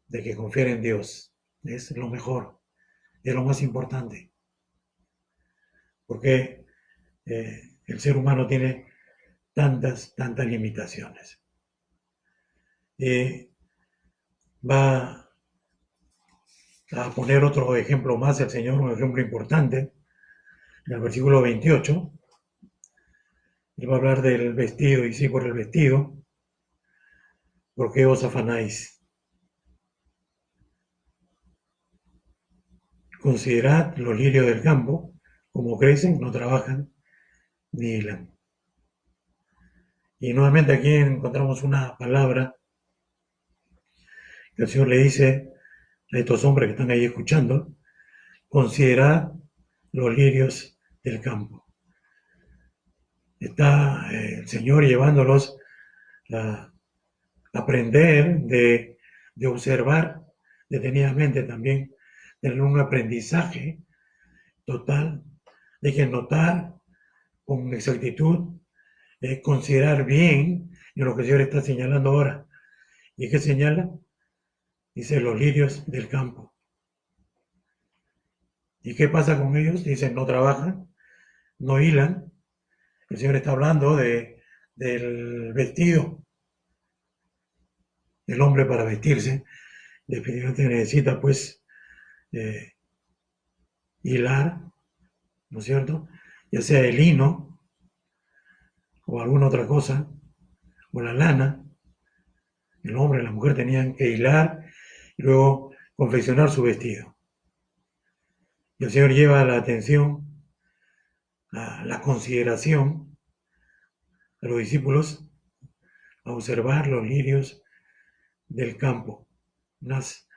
de que confiar en Dios es lo mejor, es lo más importante. Porque el ser humano tiene tantas limitaciones. Va a poner otro ejemplo más el Señor, un ejemplo importante, en el versículo 28. Él va a hablar del vestido, y sí, por el vestido, ¿por qué os afanáis? Considerad los lirios del campo, como crecen, no trabajan ni hilan. Y nuevamente aquí encontramos una palabra que el Señor le dice a estos hombres que están ahí escuchando: considerad los lirios del campo. Está el Señor llevándolos a aprender de observar detenidamente también, tener un aprendizaje total, de que notar con exactitud, considerar bien en lo que el Señor está señalando ahora. ¿Y qué señala? Dice los lirios del campo. ¿Y qué pasa con ellos? Dicen, no trabajan, no hilan. El Señor está hablando del vestido. El hombre, para vestirse definitivamente necesita pues hilar, ¿no es cierto? Ya sea el lino o alguna otra cosa, o la lana. El hombre y la mujer tenían que hilar y luego confeccionar su vestido. Y el Señor lleva la atención, a la consideración a los discípulos a observar los lirios del campo, unas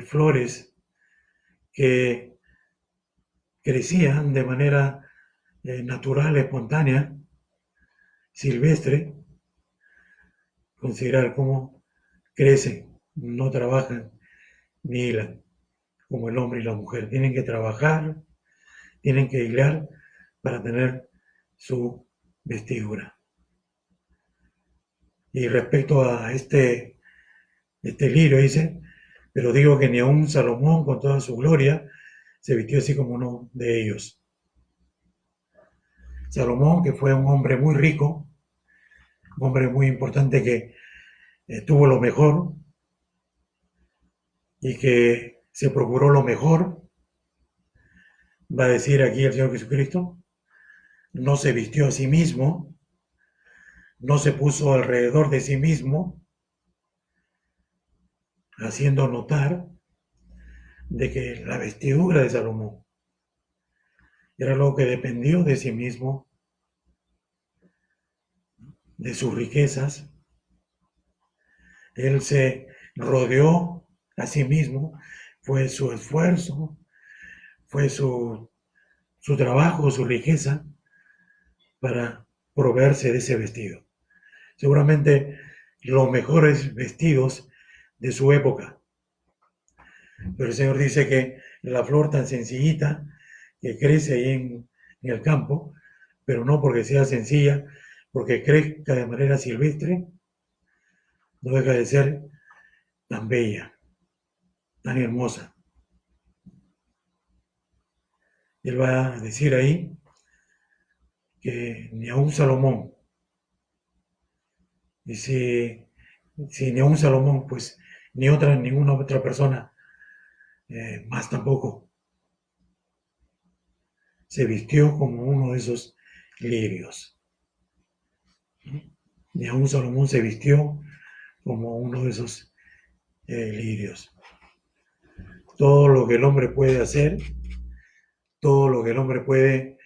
flores que crecían de manera natural, espontánea, silvestre, considerar cómo crecen, no trabajan ni hilan, como el hombre y la mujer. Tienen que trabajar, tienen que hilar para tener su vestidura. Y respecto a este lirio, dice, pero digo que ni aun Salomón con toda su gloria se vistió así como uno de ellos. Salomón, que fue un hombre muy rico, un hombre muy importante que tuvo lo mejor y que se procuró lo mejor, va a decir aquí el Señor Jesucristo, no se vistió a sí mismo, no se puso alrededor de sí mismo, haciendo notar de que la vestidura de Salomón era algo que dependió de sí mismo, de sus riquezas. Él se rodeó a sí mismo, fue su esfuerzo, fue su trabajo, su riqueza para proveerse de ese vestido. Seguramente los mejores vestidos de su época. Pero el Señor dice que la flor tan sencillita que crece ahí en el campo, pero no porque sea sencilla, porque crezca de manera silvestre, no deja de ser tan bella, tan hermosa. Él va a decir ahí que ni aun Salomón, y si ni aun Salomón, pues ninguna otra persona más tampoco se vistió como uno de esos lirios. Ni aun Salomón se vistió como uno de esos lirios. Todo lo que el hombre puede hacer, todo lo que el hombre puede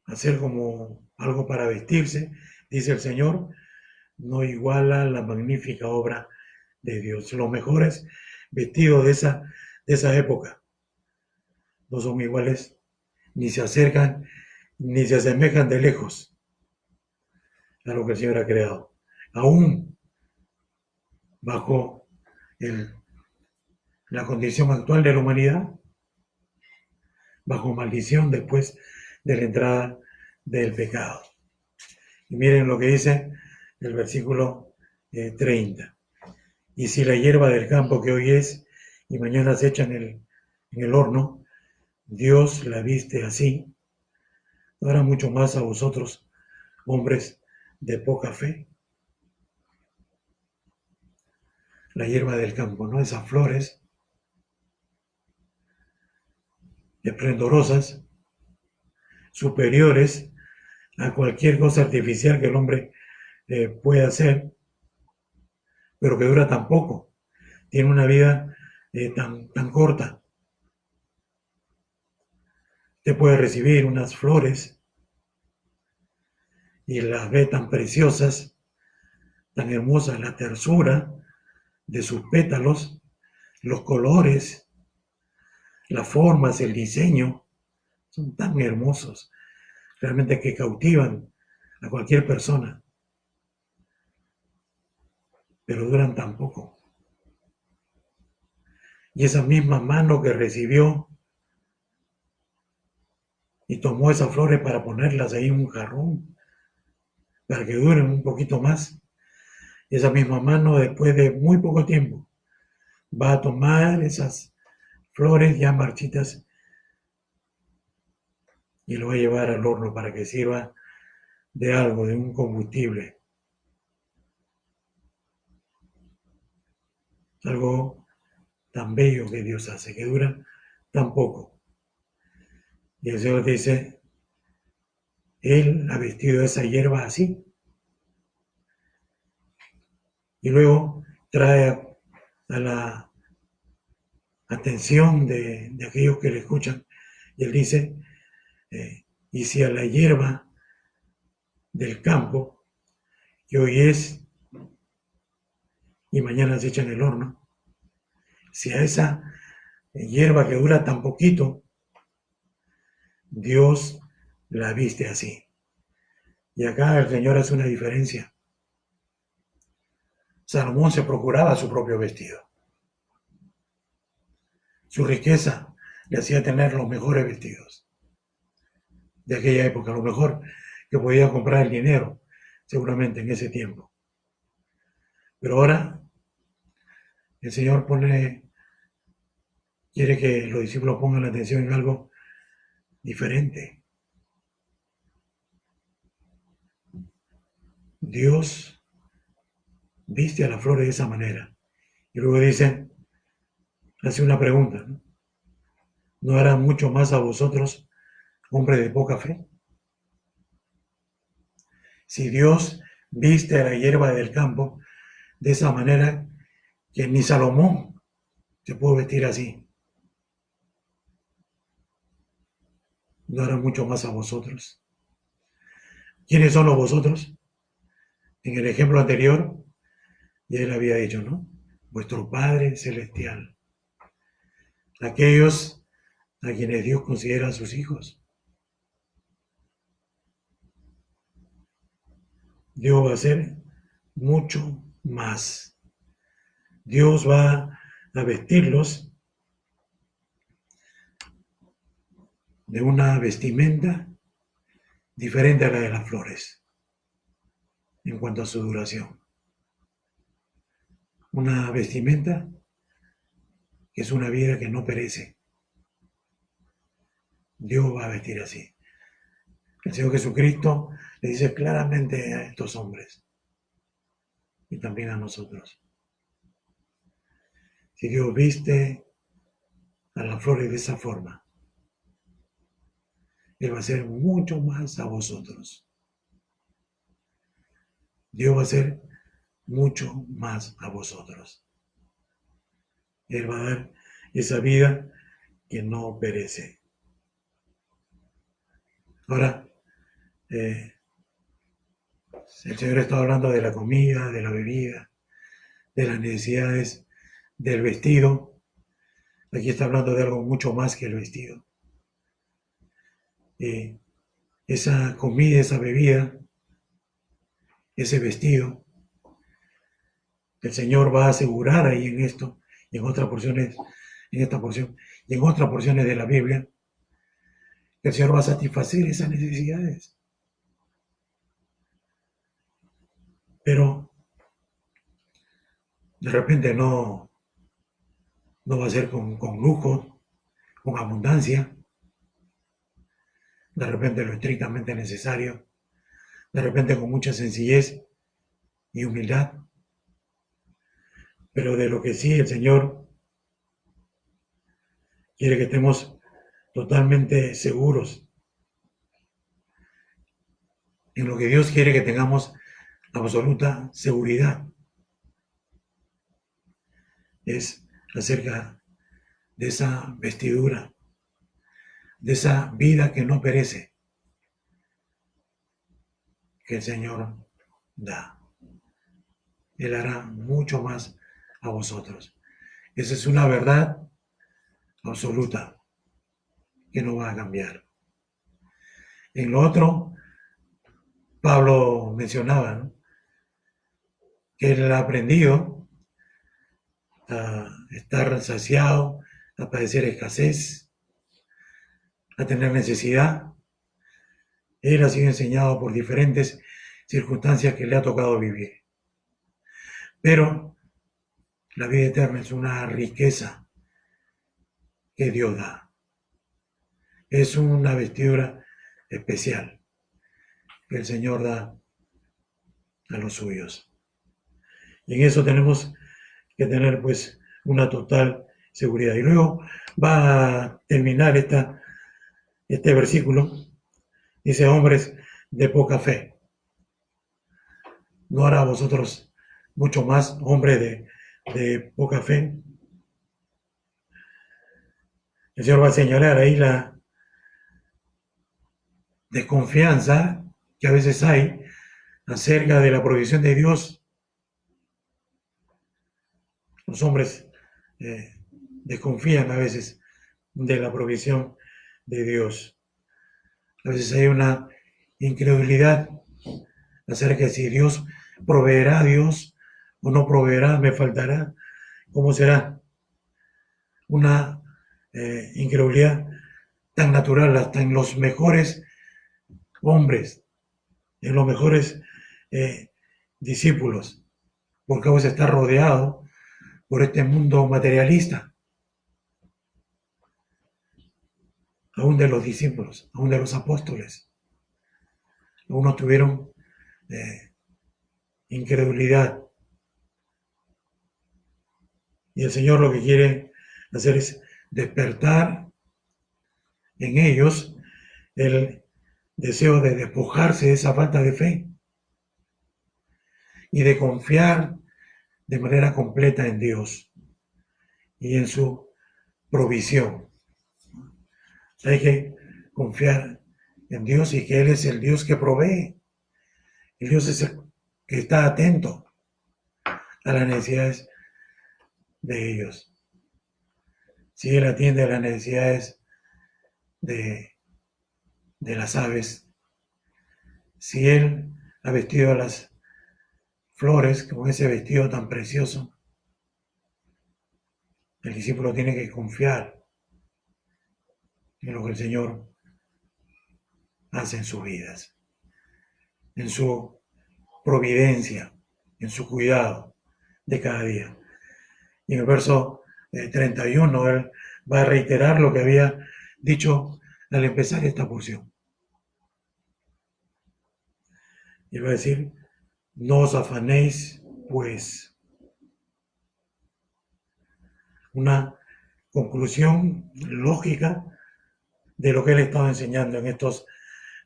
hacer como algo para vestirse, dice el Señor, no iguala la magnífica obra de Dios. Los mejores vestidos de esa época no son iguales, ni se acercan, ni se asemejan de lejos a lo que el Señor ha creado. Aún bajo la condición actual de la humanidad, bajo maldición después de la entrada del pecado. Y miren lo que dice el versículo 30. Y si la hierba del campo que hoy es y mañana se echa en el horno, Dios la viste así, ¿no hará mucho más a vosotros, hombres de poca fe? La hierba del campo, ¿no? Esas flores esplendorosas, superiores a cualquier cosa artificial que el hombre pueda hacer, pero que dura tan poco, tiene una vida tan corta. Usted puede recibir unas flores y las ve tan preciosas, tan hermosas, la tersura de sus pétalos, los colores, las formas, el diseño, son tan hermosos, realmente que cautivan a cualquier persona, pero duran tan poco. Y esa misma mano que recibió y tomó esas flores para ponerlas ahí en un jarrón, para que duren un poquito más, esa misma mano después de muy poco tiempo va a tomar esas flores ya marchitas y lo va a llevar al horno para que sirva de algo, de un combustible. Algo tan bello que Dios hace, que dura tan poco. Y el Señor dice, Él ha vestido esa hierba así. Y luego trae a la atención de aquellos que le escuchan. Y Él dice, y si a la hierba del campo, que hoy es y mañana se echa en el horno, si a esa hierba que dura tan poquito, Dios la viste así. Y acá el Señor hace una diferencia. Salomón se procuraba su propio vestido. Su riqueza le hacía tener los mejores vestidos de aquella época, lo mejor que podía comprar el dinero, seguramente en ese tiempo. Pero ahora el Señor quiere que los discípulos pongan la atención en algo diferente. Dios viste a las flores de esa manera. Y luego dice, hace una pregunta, ¿no? ¿No hará mucho más a vosotros, hombres de poca fe? Si Dios viste a la hierba del campo de esa manera, que ni Salomón se pudo vestir así, ¿no hará mucho más a vosotros? ¿Quiénes son los vosotros? En el ejemplo anterior, ya él había dicho, ¿no? Vuestro Padre Celestial. Aquellos a quienes Dios considera sus hijos. Dios va a hacer mucho más. Dios va a vestirlos de una vestimenta diferente a la de las flores en cuanto a su duración. Una vestimenta que es una vida que no perece. Dios va a vestir así. El Señor Jesucristo le dice claramente a estos hombres y también a nosotros. Si Dios viste a las flores de esa forma, Él va a hacer mucho más a vosotros. Dios va a hacer mucho más a vosotros. Él va a dar esa vida que no perece. Ahora, el Señor está hablando de la comida, de la bebida, de las necesidades del vestido. Aquí está hablando de algo mucho más que el vestido. Esa comida, esa bebida, ese vestido, el Señor va a asegurar ahí en esto y en otras porciones, en esta porción y en otras porciones de la Biblia, que el Señor va a satisfacer esas necesidades. Pero de repente no va a ser con lujo, con abundancia, de repente lo estrictamente necesario, de repente con mucha sencillez y humildad. Pero de lo que sí el Señor quiere que estemos totalmente seguros, en lo que Dios quiere que tengamos absoluta seguridad, es acerca de esa vestidura, de esa vida que no perece, que el Señor da. Él hará mucho más a vosotros. Esa es una verdad absoluta que no va a cambiar. En lo otro, Pablo mencionaba, ¿no?, que él ha aprendido a estar saciado, a padecer escasez, a tener necesidad. Él ha sido enseñado por diferentes circunstancias que le ha tocado vivir. Pero la vida eterna es una riqueza que Dios da. Es una vestidura especial que el Señor da a los suyos. Y en eso tenemos que tener pues una total seguridad. Y luego va a terminar este versículo. Dice, hombres de poca fe. ¿No hará a vosotros mucho más, hombres de poca fe? El Señor va a señalar ahí la desconfianza que a veces hay acerca de la provisión de Dios. Los hombres desconfían a veces de la provisión de Dios. A veces hay una incredulidad acerca de si Dios proveerá a Dios o no proveerá, me faltará, ¿cómo será? Una incredulidad tan natural hasta en los mejores hombres, en los mejores eh, discípulos, porque vos está rodeado por este mundo materialista, aún de los discípulos, aún de los apóstoles. Algunos tuvieron incredulidad. Y el Señor lo que quiere hacer es despertar en ellos el deseo de despojarse de esa falta de fe y de confiar de manera completa en Dios y en su provisión. Hay que confiar en Dios y que Él es el Dios que provee. El Dios es el que está atento a las necesidades de ellos. Si Él atiende a las necesidades de las aves, si Él ha vestido a las flores con ese vestido tan precioso, el discípulo tiene que confiar en lo que el Señor hace en sus vidas, en su providencia, en su cuidado de cada día. Y en el verso 31 él va a reiterar lo que había dicho al empezar esta porción. Y va a decir, no os afanéis, pues. Una conclusión lógica de lo que él estaba enseñando en estos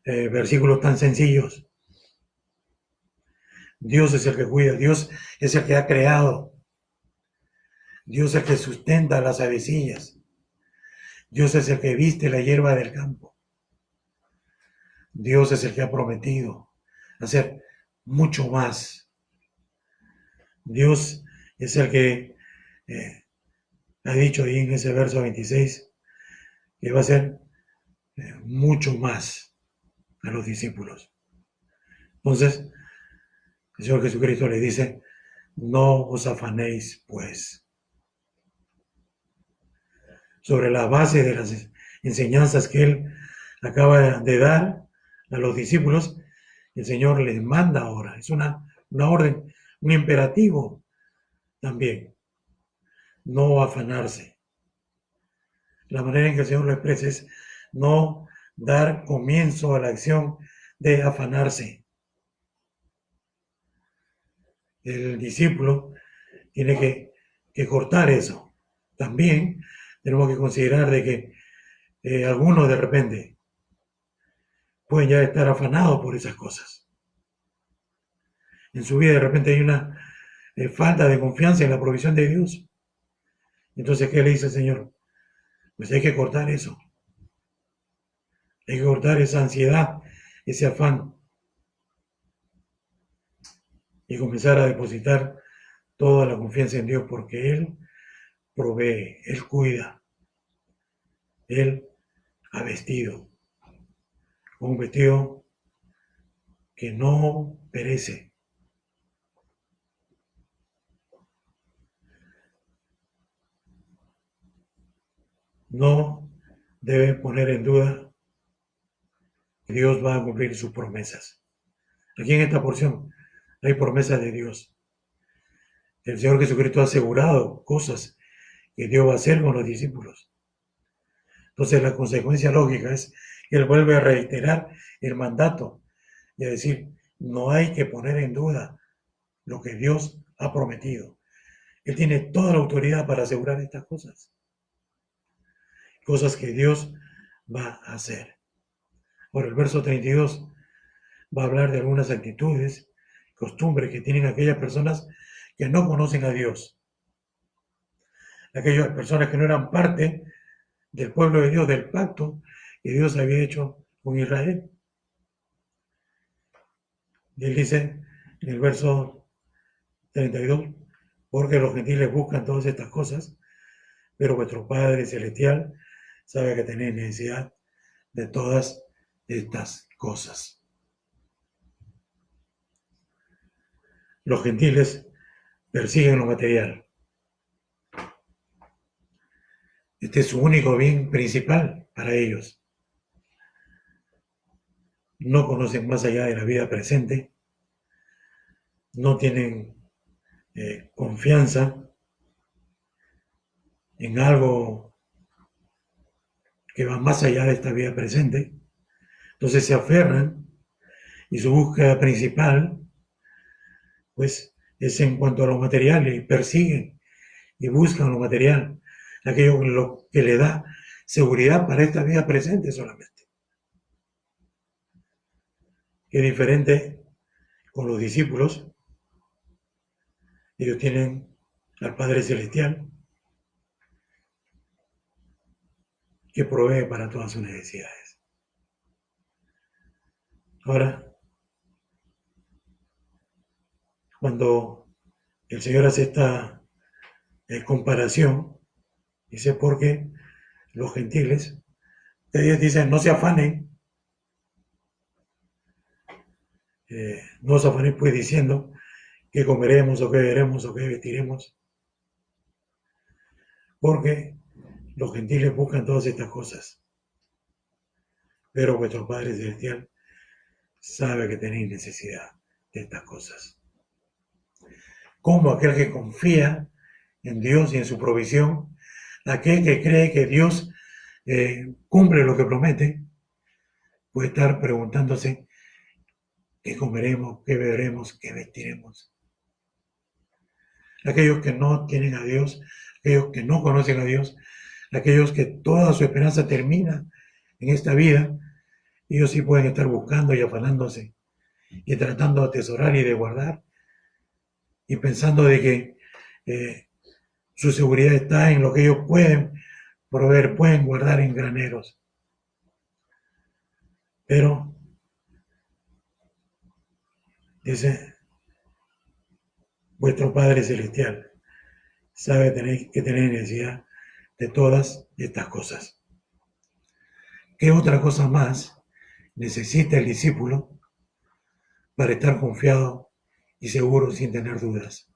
versículos tan sencillos. Dios es el que cuida, Dios es el que ha creado, Dios es el que sustenta las avecillas, Dios es el que viste la hierba del campo, Dios es el que ha prometido hacer mucho más. Dios es el que ha dicho ahí en ese verso 26 que va a hacer mucho más a los discípulos. Entonces, el Señor Jesucristo le dice, no os afanéis, pues. Sobre la base de las enseñanzas que Él acaba de dar a los discípulos, el Señor les manda ahora. Es una orden, un imperativo también. No afanarse. La manera en que el Señor lo expresa es no dar comienzo a la acción de afanarse. El discípulo tiene que cortar eso. También tenemos que considerar de que algunos de repente pueden ya estar afanados por esas cosas. En su vida de repente hay una falta de confianza en la provisión de Dios. Entonces, ¿qué le dice el Señor? Pues hay que cortar eso. Hay que cortar esa ansiedad, ese afán. Y comenzar a depositar toda la confianza en Dios porque Él provee, Él cuida, Él ha vestido un vestido que no perece. No debe poner en duda que Dios va a cumplir sus promesas. Aquí en esta porción hay promesas de Dios. El Señor Jesucristo ha asegurado cosas que Dios va a hacer con los discípulos. Entonces la consecuencia lógica es que Él vuelve a reiterar el mandato y a decir, no hay que poner en duda lo que Dios ha prometido. Él tiene toda la autoridad para asegurar estas cosas. Cosas que Dios va a hacer. Ahora el verso 32 va a hablar de algunas actitudes, costumbres que tienen aquellas personas que no conocen a Dios. Aquellas personas que no eran parte del pueblo de Dios, del pacto que Dios había hecho con Israel. Y él dice en el verso 32, porque los gentiles buscan todas estas cosas, pero vuestro Padre Celestial sabe que tenéis necesidad de todas estas cosas. los gentiles persiguen lo material. Este es su único bien principal para ellos. No conocen más allá de la vida presente, no tienen confianza en algo que va más allá de esta vida presente. Entonces se aferran y su búsqueda principal, pues, es en cuanto a lo material y persiguen y buscan lo material, aquello lo que le da seguridad para esta vida presente solamente. Es diferente con los discípulos. Ellos tienen al Padre Celestial que provee para todas sus necesidades. Ahora, cuando el Señor hace esta comparación, dice, porque los gentiles, ellos dicen, no se afanen, no os afanéis pues diciendo qué comeremos o qué veremos o qué vestiremos, porque los gentiles buscan todas estas cosas, pero vuestro Padre Celestial sabe que tenéis necesidad de estas cosas. Como aquel que confía en Dios y en su provisión, aquel que cree que Dios cumple lo que promete, puede estar preguntándose qué comeremos, qué beberemos, qué vestiremos. Aquellos que no tienen a Dios, aquellos que no conocen a Dios, aquellos que toda su esperanza termina en esta vida, ellos sí pueden estar buscando y afanándose y tratando de atesorar y de guardar y pensando de que su seguridad está en lo que ellos pueden proveer, pueden guardar en graneros. Pero, dice, vuestro Padre Celestial sabe que tenéis necesidad de todas estas cosas. ¿Qué otra cosa más necesita el discípulo para estar confiado y seguro sin tener dudas?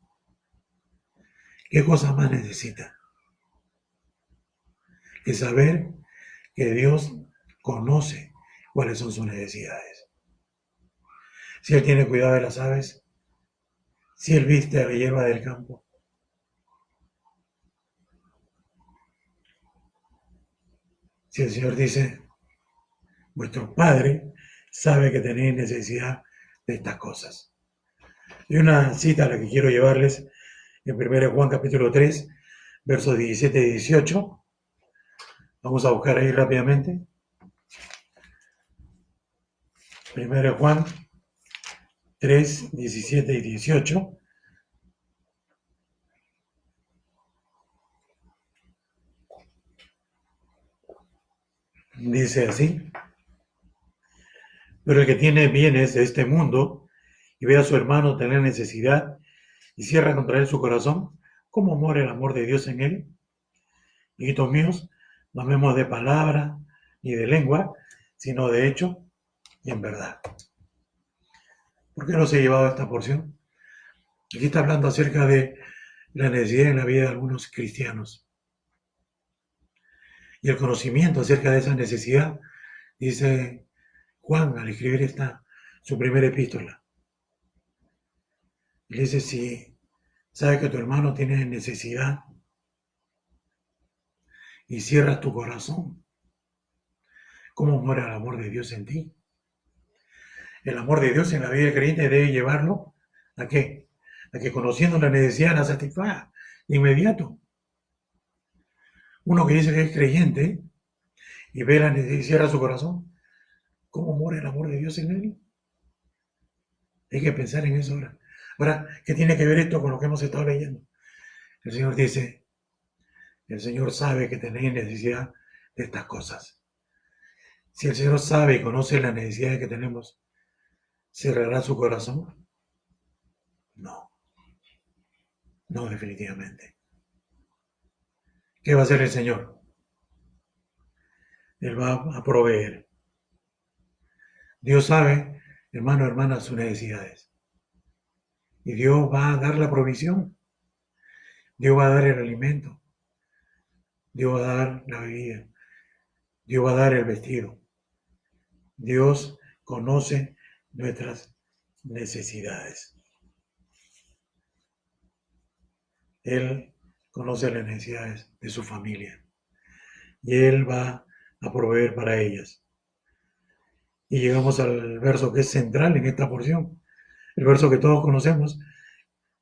¿Qué cosa más necesita? Que saber que Dios conoce cuáles son sus necesidades. Si Él tiene cuidado de las aves, si Él viste a la hierba del campo, si el Señor dice, vuestro Padre sabe que tenéis necesidad de estas cosas. Hay una cita a la que quiero llevarles en 1 Juan capítulo 3, versos 17 y 18. Vamos a buscar ahí rápidamente. 1 Juan 3, 17 y 18. Dice así, pero el que tiene bienes de este mundo y ve a su hermano tener necesidad y cierra contra él su corazón, ¿cómo muere el amor de Dios en él? Hijitos míos, no amemos de palabra ni de lengua, sino de hecho y en verdad. ¿Por qué los he llevado a esta porción? Aquí está hablando acerca de la necesidad en la vida de algunos cristianos. Y el conocimiento acerca de esa necesidad, dice Juan al escribir su primera epístola. Y dice, si sabes que tu hermano tiene necesidad y cierras tu corazón, ¿cómo muere el amor de Dios en ti? El amor de Dios en la vida creyente debe llevarlo ¿a qué? A que conociendo la necesidad la satisfaga de inmediato. Uno que dice que es creyente y ve la necesidad y cierra su corazón, ¿cómo muere el amor de Dios en él? Hay que pensar en eso ahora. Ahora, ¿qué tiene que ver esto con lo que hemos estado leyendo? El Señor dice, el Señor sabe que tenéis necesidad de estas cosas. Si el Señor sabe y conoce las necesidades que tenemos, ¿cerrará su corazón? No, no definitivamente. ¿Qué va a hacer el Señor? Él va a proveer. Dios sabe, hermano, hermana, sus necesidades. Y Dios va a dar la provisión, Dios va a dar el alimento, Dios va a dar la bebida, Dios va a dar el vestido. Dios conoce nuestras necesidades. Él conoce las necesidades de su familia y Él va a proveer para ellas. Y llegamos al verso que es central en esta porción, el verso que todos conocemos,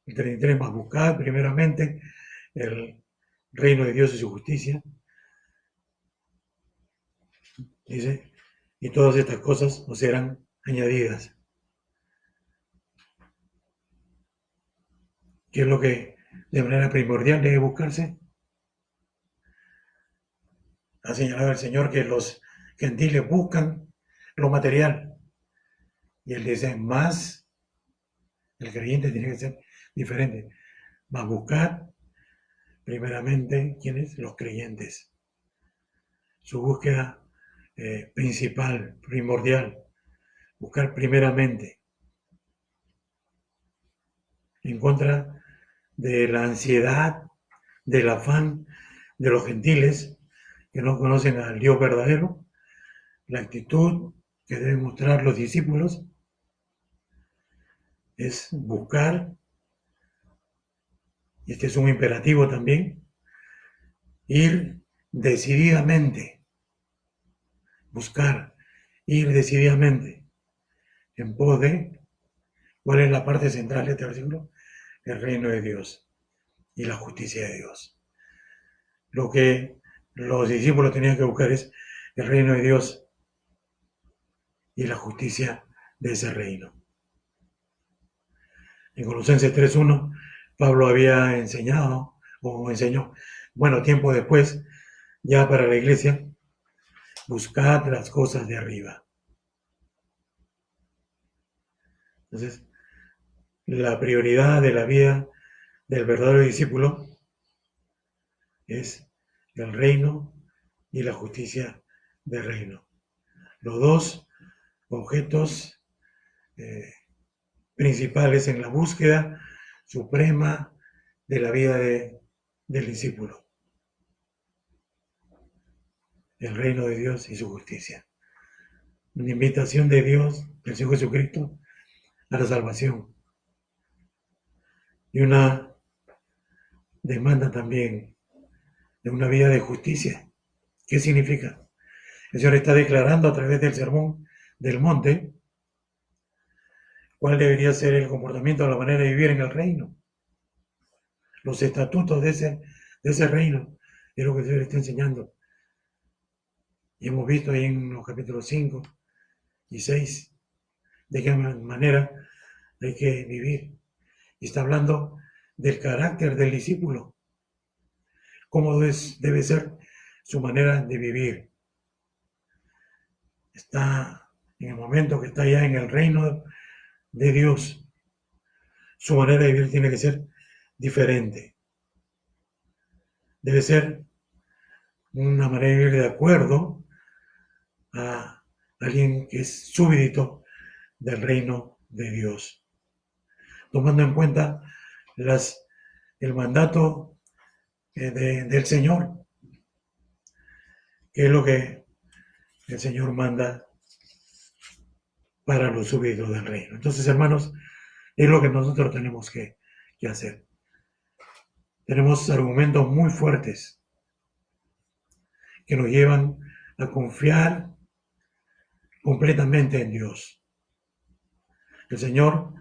el 33, más buscad primeramente el reino de Dios y su justicia, dice, y todas estas cosas os serán añadidas. ¿Qué es lo que de manera primordial debe buscarse? Ha señalado el Señor que los gentiles buscan lo material. Y Él dice, más el creyente tiene que ser diferente. Va a buscar primeramente, ¿quiénes? Los creyentes. Su búsqueda principal, primordial, buscar primeramente en contra de la ansiedad, del afán de los gentiles que no conocen al Dios verdadero, la actitud que deben mostrar los discípulos es buscar, y este es un imperativo también, ir decididamente, buscar, ir decididamente en pos de, ¿cuál es la parte central de este versículo? El reino de Dios y la justicia de Dios. Lo que los discípulos tenían que buscar es el reino de Dios y la justicia de ese reino. En Colosenses 3:1, Pablo había enseñado, o enseñó, bueno, tiempo después, ya para la iglesia, buscad las cosas de arriba. Entonces, la prioridad de la vida del verdadero discípulo es el reino y la justicia del reino. Los dos objetos principales en la búsqueda suprema de la vida del discípulo. El reino de Dios y su justicia. Una invitación de Dios, del Señor Jesucristo, a la salvación. Y una demanda también de una vida de justicia. ¿Qué significa? El Señor está declarando a través del sermón del monte cuál debería ser el comportamiento, la manera de vivir en el reino. Los estatutos de ese reino es lo que el Señor está enseñando. Y hemos visto ahí en los capítulos 5 y 6 de qué manera hay que vivir. Y está hablando del carácter del discípulo, cómo debe ser su manera de vivir. Está en el momento que está ya en el reino de Dios, su manera de vivir tiene que ser diferente. Debe ser una manera de vivir de acuerdo a alguien que es súbdito del reino de Dios, tomando en cuenta el mandato del Señor, que es lo que el Señor manda para los súbditos del reino. Entonces, hermanos, es lo que nosotros tenemos que hacer. Tenemos argumentos muy fuertes que nos llevan a confiar completamente en Dios. El Señor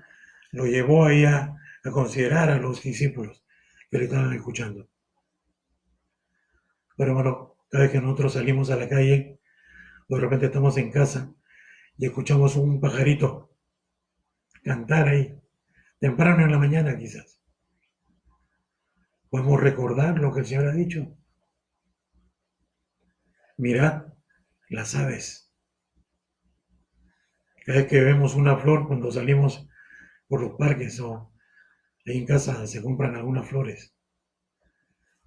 lo llevó ahí a considerar a los discípulos que le estaban escuchando. Pero bueno, cada vez que nosotros salimos a la calle, o de repente estamos en casa y escuchamos un pajarito cantar ahí, temprano en la mañana quizás, podemos recordar lo que el Señor ha dicho. Mirad las aves. Cada vez que vemos una flor cuando salimos por los parques o ahí en casa se compran algunas flores,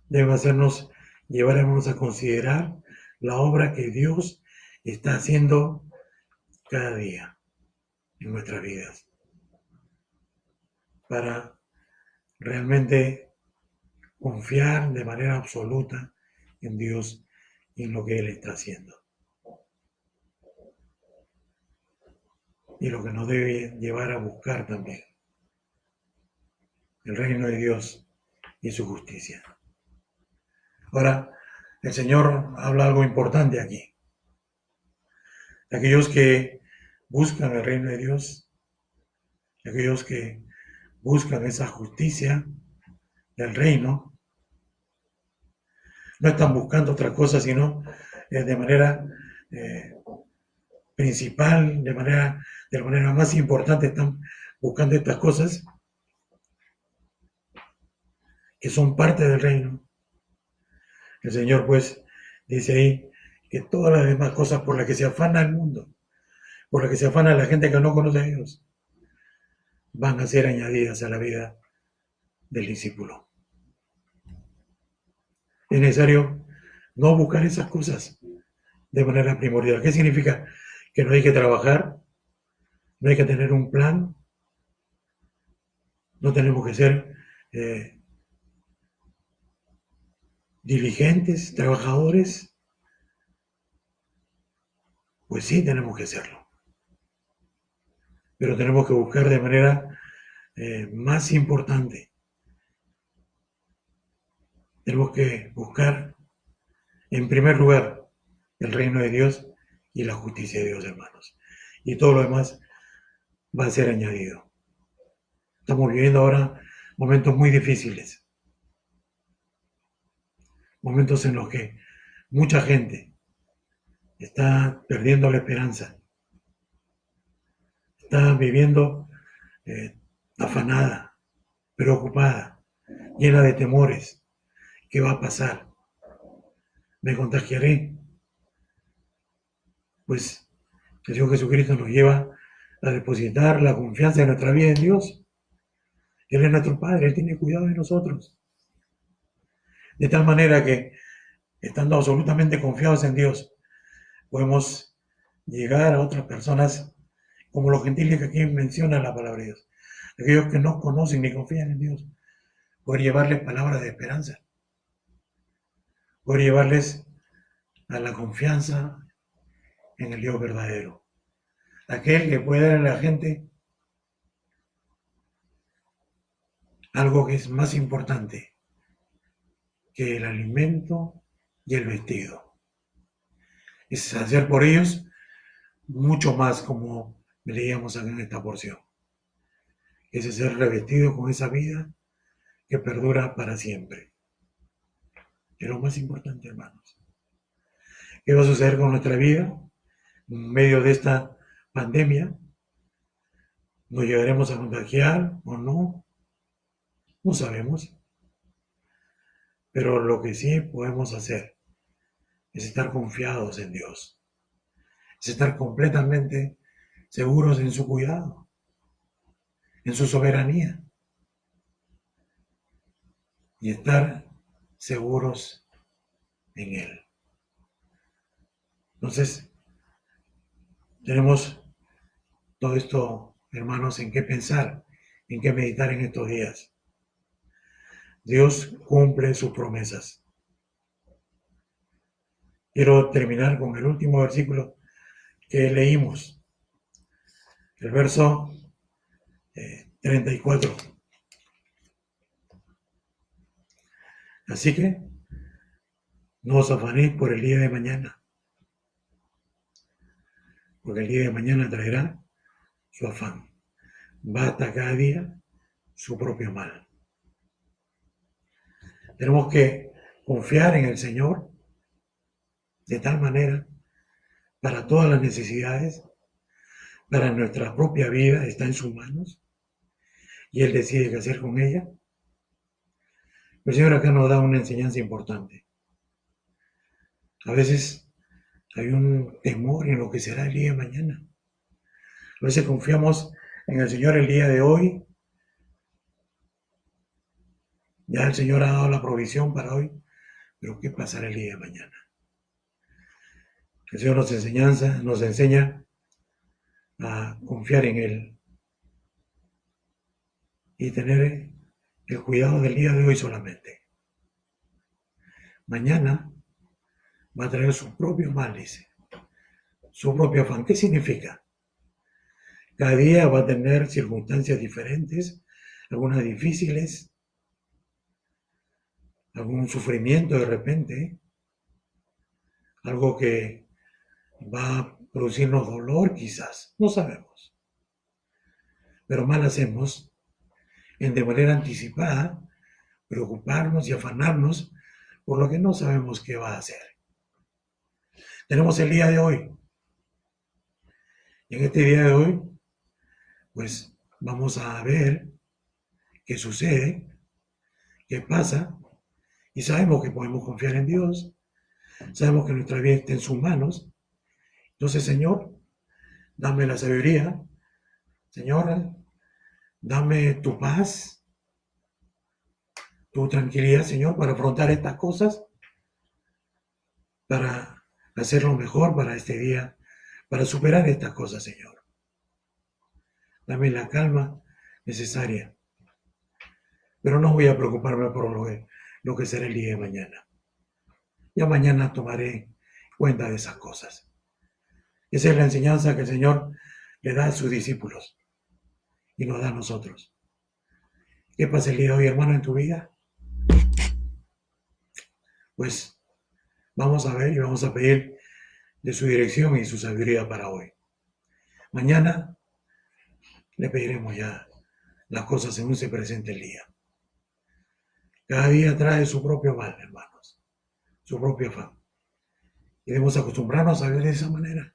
debe hacernos llevarnos a considerar la obra que Dios está haciendo cada día en nuestras vidas. para realmente confiar de manera absoluta en Dios y en lo que Él está haciendo. Y lo que nos debe llevar a buscar también el reino de Dios y su justicia. Ahora, el Señor habla algo importante aquí. Aquellos que buscan el reino de Dios, aquellos que buscan esa justicia del reino, no están buscando otra cosa, sino de manera principal, de la manera más importante, están buscando estas cosas que son parte del reino. El Señor, pues, dice ahí que todas las demás cosas por las que se afana el mundo, por las que se afana la gente que no conoce a Dios, van a ser añadidas a la vida del discípulo. Es necesario no buscar esas cosas de manera primordial. ¿Qué significa? Que no hay que trabajar, no hay que tener un plan, no tenemos que ser diligentes, trabajadores. Pues sí, tenemos que serlo, pero tenemos que buscar de manera más importante. Tenemos que buscar, en primer lugar, el reino de Dios y la justicia de Dios, hermanos. Y todo lo demás va a ser añadido. Estamos viviendo ahora momentos muy difíciles, momentos en los que mucha gente está perdiendo la esperanza, está viviendo afanada, preocupada, llena de temores. ¿Qué va a pasar? ¿Me contagiaré? Pues el Señor Jesucristo nos lleva a depositar la confianza de nuestra vida en Dios. Él es nuestro Padre, Él tiene cuidado de nosotros. De tal manera que, estando absolutamente confiados en Dios, podemos llegar a otras personas como los gentiles que aquí mencionan la palabra de Dios. Aquellos que no conocen ni confían en Dios. Poder llevarles palabras de esperanza. Poder llevarles a la confianza en el Dios verdadero. Aquel que puede dar a la gente algo que es más importante que el alimento y el vestido. Es hacer por ellos mucho más, como leíamos acá en esta porción. Es ser revestido con esa vida que perdura para siempre. Es lo más importante, hermanos. ¿Qué va a suceder con nuestra vida en medio de esta pandemia? ¿Nos llegaremos a contagiar o no? No sabemos. Pero lo que sí podemos hacer es estar confiados en Dios. Es estar completamente seguros en su cuidado, en su soberanía. Y estar seguros en Él. Entonces, tenemos todo esto, hermanos, en qué pensar, en qué meditar en estos días. Dios cumple sus promesas. Quiero terminar con el último versículo que leímos, el verso 34. Así que no os afanéis por el día de mañana, porque el día de mañana traerá su afán. Basta cada día su propio mal. Tenemos que confiar en el Señor de tal manera para todas las necesidades, para nuestra propia vida, está en sus manos y Él decide qué hacer con ella. El Señor acá nos da una enseñanza importante. A veces hay un temor en lo que será el día de mañana. A veces confiamos en el Señor el día de hoy. Ya el Señor ha dado la provisión para hoy, pero ¿qué pasará el día de mañana? El Señor nos enseña a confiar en Él y tener el cuidado del día de hoy solamente. Mañana va a traer su propio mal, dice, su propio afán. ¿Qué significa? Cada día va a tener circunstancias diferentes, algunas difíciles, algún sufrimiento de repente, algo que va a producirnos dolor quizás, no sabemos. Pero mal hacemos en de manera anticipada preocuparnos y afanarnos por lo que no sabemos qué va a hacer. Tenemos el día de hoy. Y en este día de hoy, pues vamos a ver qué sucede, qué pasa, y sabemos que podemos confiar en Dios, sabemos que nuestra vida está en sus manos. Entonces, Señor, dame la sabiduría, Señor, dame tu paz, tu tranquilidad, Señor, para afrontar estas cosas, para hacerlo mejor para este día, para superar estas cosas, Señor. Dame la calma necesaria, pero no voy a preocuparme por lo que será el día de mañana. Ya mañana tomaré cuenta de esas cosas. Esa es la enseñanza que el Señor le da a sus discípulos y nos da a nosotros. ¿Qué pasa el día de hoy, hermano, en tu vida? Pues vamos a ver y vamos a pedir de su dirección y su sabiduría para hoy. Mañana le pediremos ya las cosas según se presente el día. Cada día trae su propio mal, hermanos, su propio afán. Y debemos acostumbrarnos a ver de esa manera.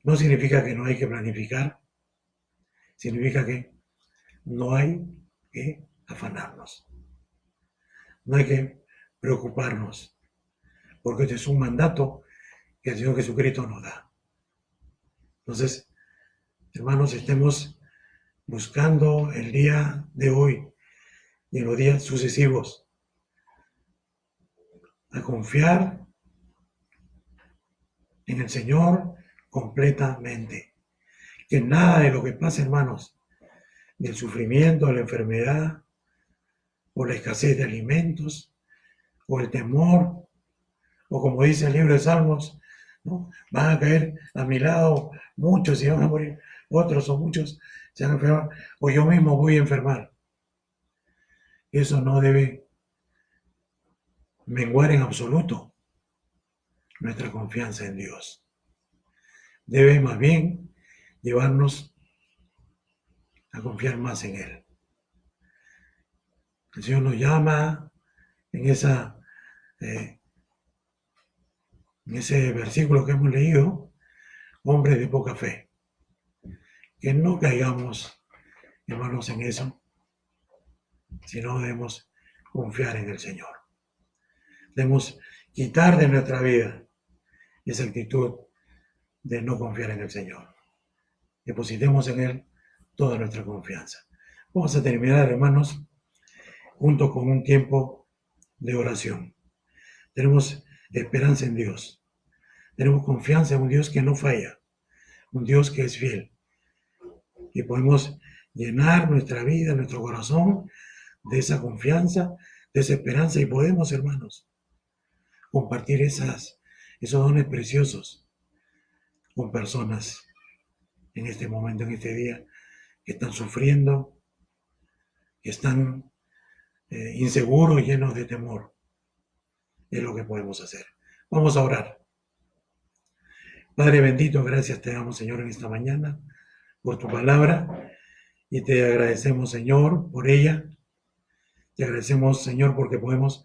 No significa que no hay que planificar, significa que no hay que afanarnos, no hay que preocuparnos, porque este es un mandato que el Señor Jesucristo nos da. Entonces, hermanos, estemos buscando el día de hoy y en los días sucesivos a confiar en el Señor completamente. Que nada de lo que pasa, hermanos, del sufrimiento, de la enfermedad, o la escasez de alimentos, o el temor, o como dice el libro de Salmos, ¿no? Van a caer a mi lado muchos y van a morir otros, o muchos se van a enfermar, o yo mismo voy a enfermar. Eso no debe menguar en absoluto nuestra confianza en Dios. Debe más bien llevarnos a confiar más en Él. El Señor nos llama en ese versículo que hemos leído, hombres de poca fe. Que no caigamos, hermanos, en eso, sino debemos confiar en el Señor. Debemos quitar de nuestra vida esa actitud de no confiar en el Señor. Depositemos en Él toda nuestra confianza. Vamos a terminar, hermanos, junto con un tiempo de oración. Tenemos esperanza en Dios. Tenemos confianza en un Dios que no falla, un Dios que es fiel. Y podemos llenar nuestra vida, nuestro corazón de esa confianza, de esa esperanza, y podemos, hermanos, compartir esos dones preciosos con personas en este momento, en este día, que están sufriendo, que están inseguros, llenos de temor. Es lo que podemos hacer. Vamos a orar. Padre bendito, gracias te damos, Señor, en esta mañana por tu palabra, y te agradecemos, Señor, por ella. Te agradecemos, Señor, porque podemos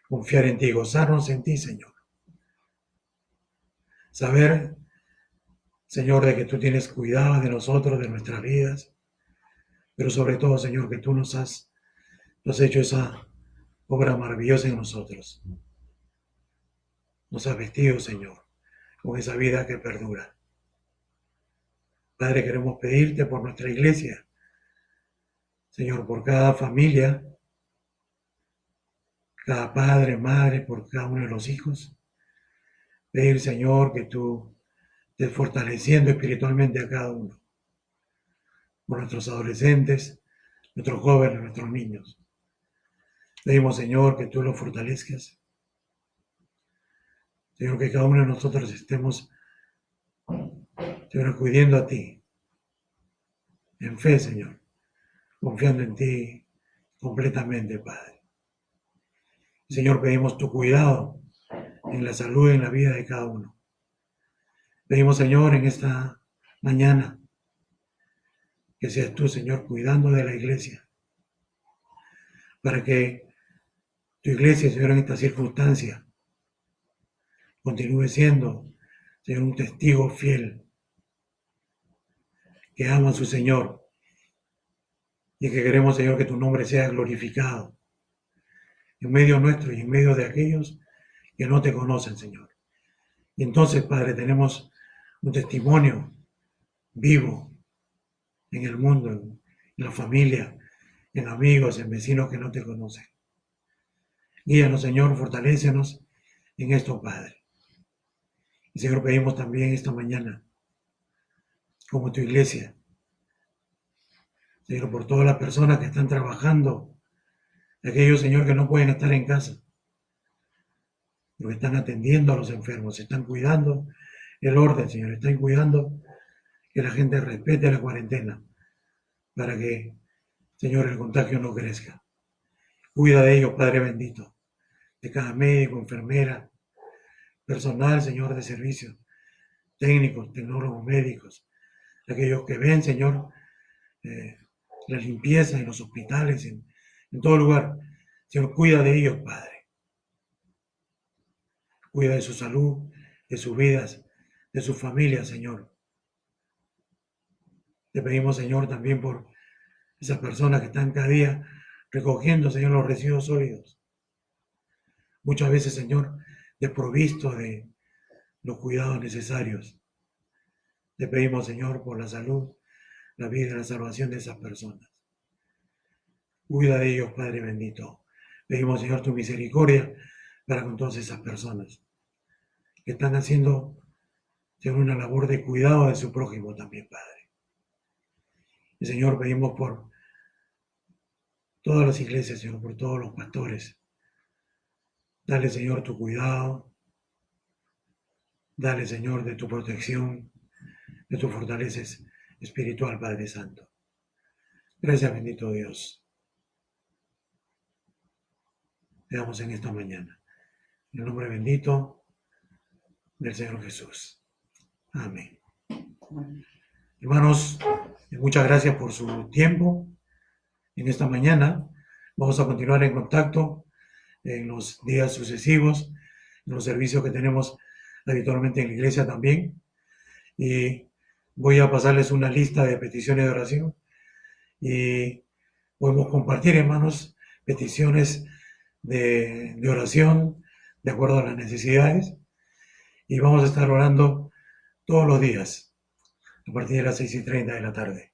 confiar en ti y gozarnos en ti, Señor. Saber, Señor, de que tú tienes cuidado de nosotros, de nuestras vidas, pero sobre todo, Señor, que tú nos has hecho esa obra maravillosa en nosotros. Nos has vestido, Señor, con esa vida que perdura. Padre, queremos pedirte por nuestra iglesia, Señor, por cada familia, cada padre, madre, por cada uno de los hijos. Pedir, Señor, que tú estés fortaleciendo espiritualmente a cada uno. Por nuestros adolescentes, nuestros jóvenes, nuestros niños. Pedimos, Señor, que tú los fortalezcas. Señor, que cada uno de nosotros estemos, Señor, acudiendo a ti, en fe, Señor, confiando en ti completamente, Padre. Señor, pedimos tu cuidado en la salud y en la vida de cada uno. Pedimos, Señor, en esta mañana, que seas tú, Señor, cuidando de la iglesia, para que tu iglesia, Señor, en esta circunstancia, continúe siendo, Señor, un testigo fiel, que ama a su Señor, y que queremos, Señor, que tu nombre sea glorificado en medio nuestro y en medio de aquellos que no te conocen, Señor. Y entonces, Padre, tenemos un testimonio vivo en el mundo, en la familia, en amigos, en vecinos que no te conocen. Guíanos, Señor, fortalécenos en esto, Padre. Y, Señor, pedimos también esta mañana, como tu iglesia, Señor, por todas las personas que están trabajando, aquellos, Señor, que no pueden estar en casa, porque están atendiendo a los enfermos, están cuidando el orden, Señor, están cuidando que la gente respete la cuarentena, para que, Señor, el contagio no crezca. Cuida de ellos, Padre bendito, de cada médico, enfermera, personal, Señor, de servicio, técnicos, tecnólogos, médicos, aquellos que ven, Señor, la limpieza en los hospitales, en todo lugar. Señor, cuida de ellos, Padre. Cuida de su salud, de sus vidas, de sus familias, Señor. Te pedimos, Señor, también por esas personas que están cada día recogiendo, Señor, los residuos sólidos. Muchas veces, Señor, desprovistos de los cuidados necesarios. Te pedimos, Señor, por la salud, la vida y la salvación de esas personas. Cuida de ellos, Padre bendito. Pedimos, Señor, tu misericordia para con todas esas personas que están haciendo, Señor, una labor de cuidado de su prójimo también, Padre. Y, Señor, pedimos por todas las iglesias, Señor, por todos los pastores. Dale, Señor, tu cuidado. Dale, Señor, de tu protección, de tu fortaleza espiritual, Padre Santo. Gracias, bendito Dios. Te damos en esta mañana. En el nombre bendito del Señor Jesús. Amén. Hermanos, muchas gracias por su tiempo en esta mañana. Vamos a continuar en contacto en los días sucesivos, en los servicios que tenemos habitualmente en la iglesia también. Y voy a pasarles una lista de peticiones de oración y podemos compartir, hermanos, peticiones de oración de acuerdo a las necesidades, y vamos a estar orando todos los días a partir de las 6:30 de la tarde.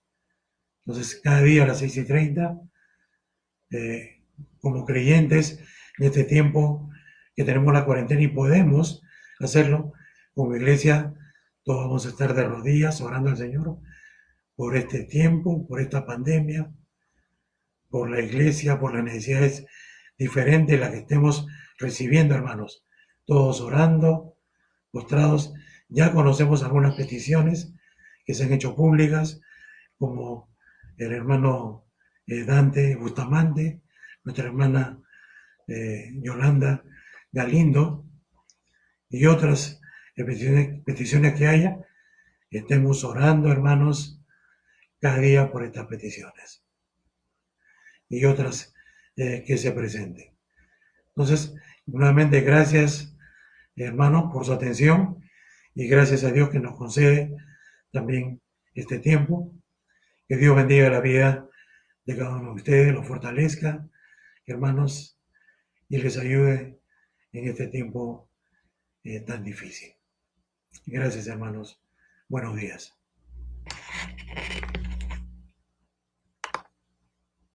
Entonces, cada día a las 6:30, como creyentes en este tiempo que tenemos la cuarentena y podemos hacerlo como iglesia, todos vamos a estar de rodillas orando al Señor por este tiempo, por esta pandemia, por la iglesia, por las necesidades diferentes, las que estemos recibiendo, hermanos. Todos orando, postrados. Ya conocemos algunas peticiones que se han hecho públicas, como el hermano Dante Bustamante, nuestra hermana Yolanda Galindo, y otras peticiones que haya. Estemos orando, hermanos, cada día por estas peticiones y otras que se presenten. Entonces, nuevamente, gracias, hermanos, por su atención, y gracias a Dios que nos concede también este tiempo. Que Dios bendiga la vida de cada uno de ustedes, los fortalezca, hermanos, y les ayude en este tiempo tan difícil. Gracias, hermanos. Buenos días.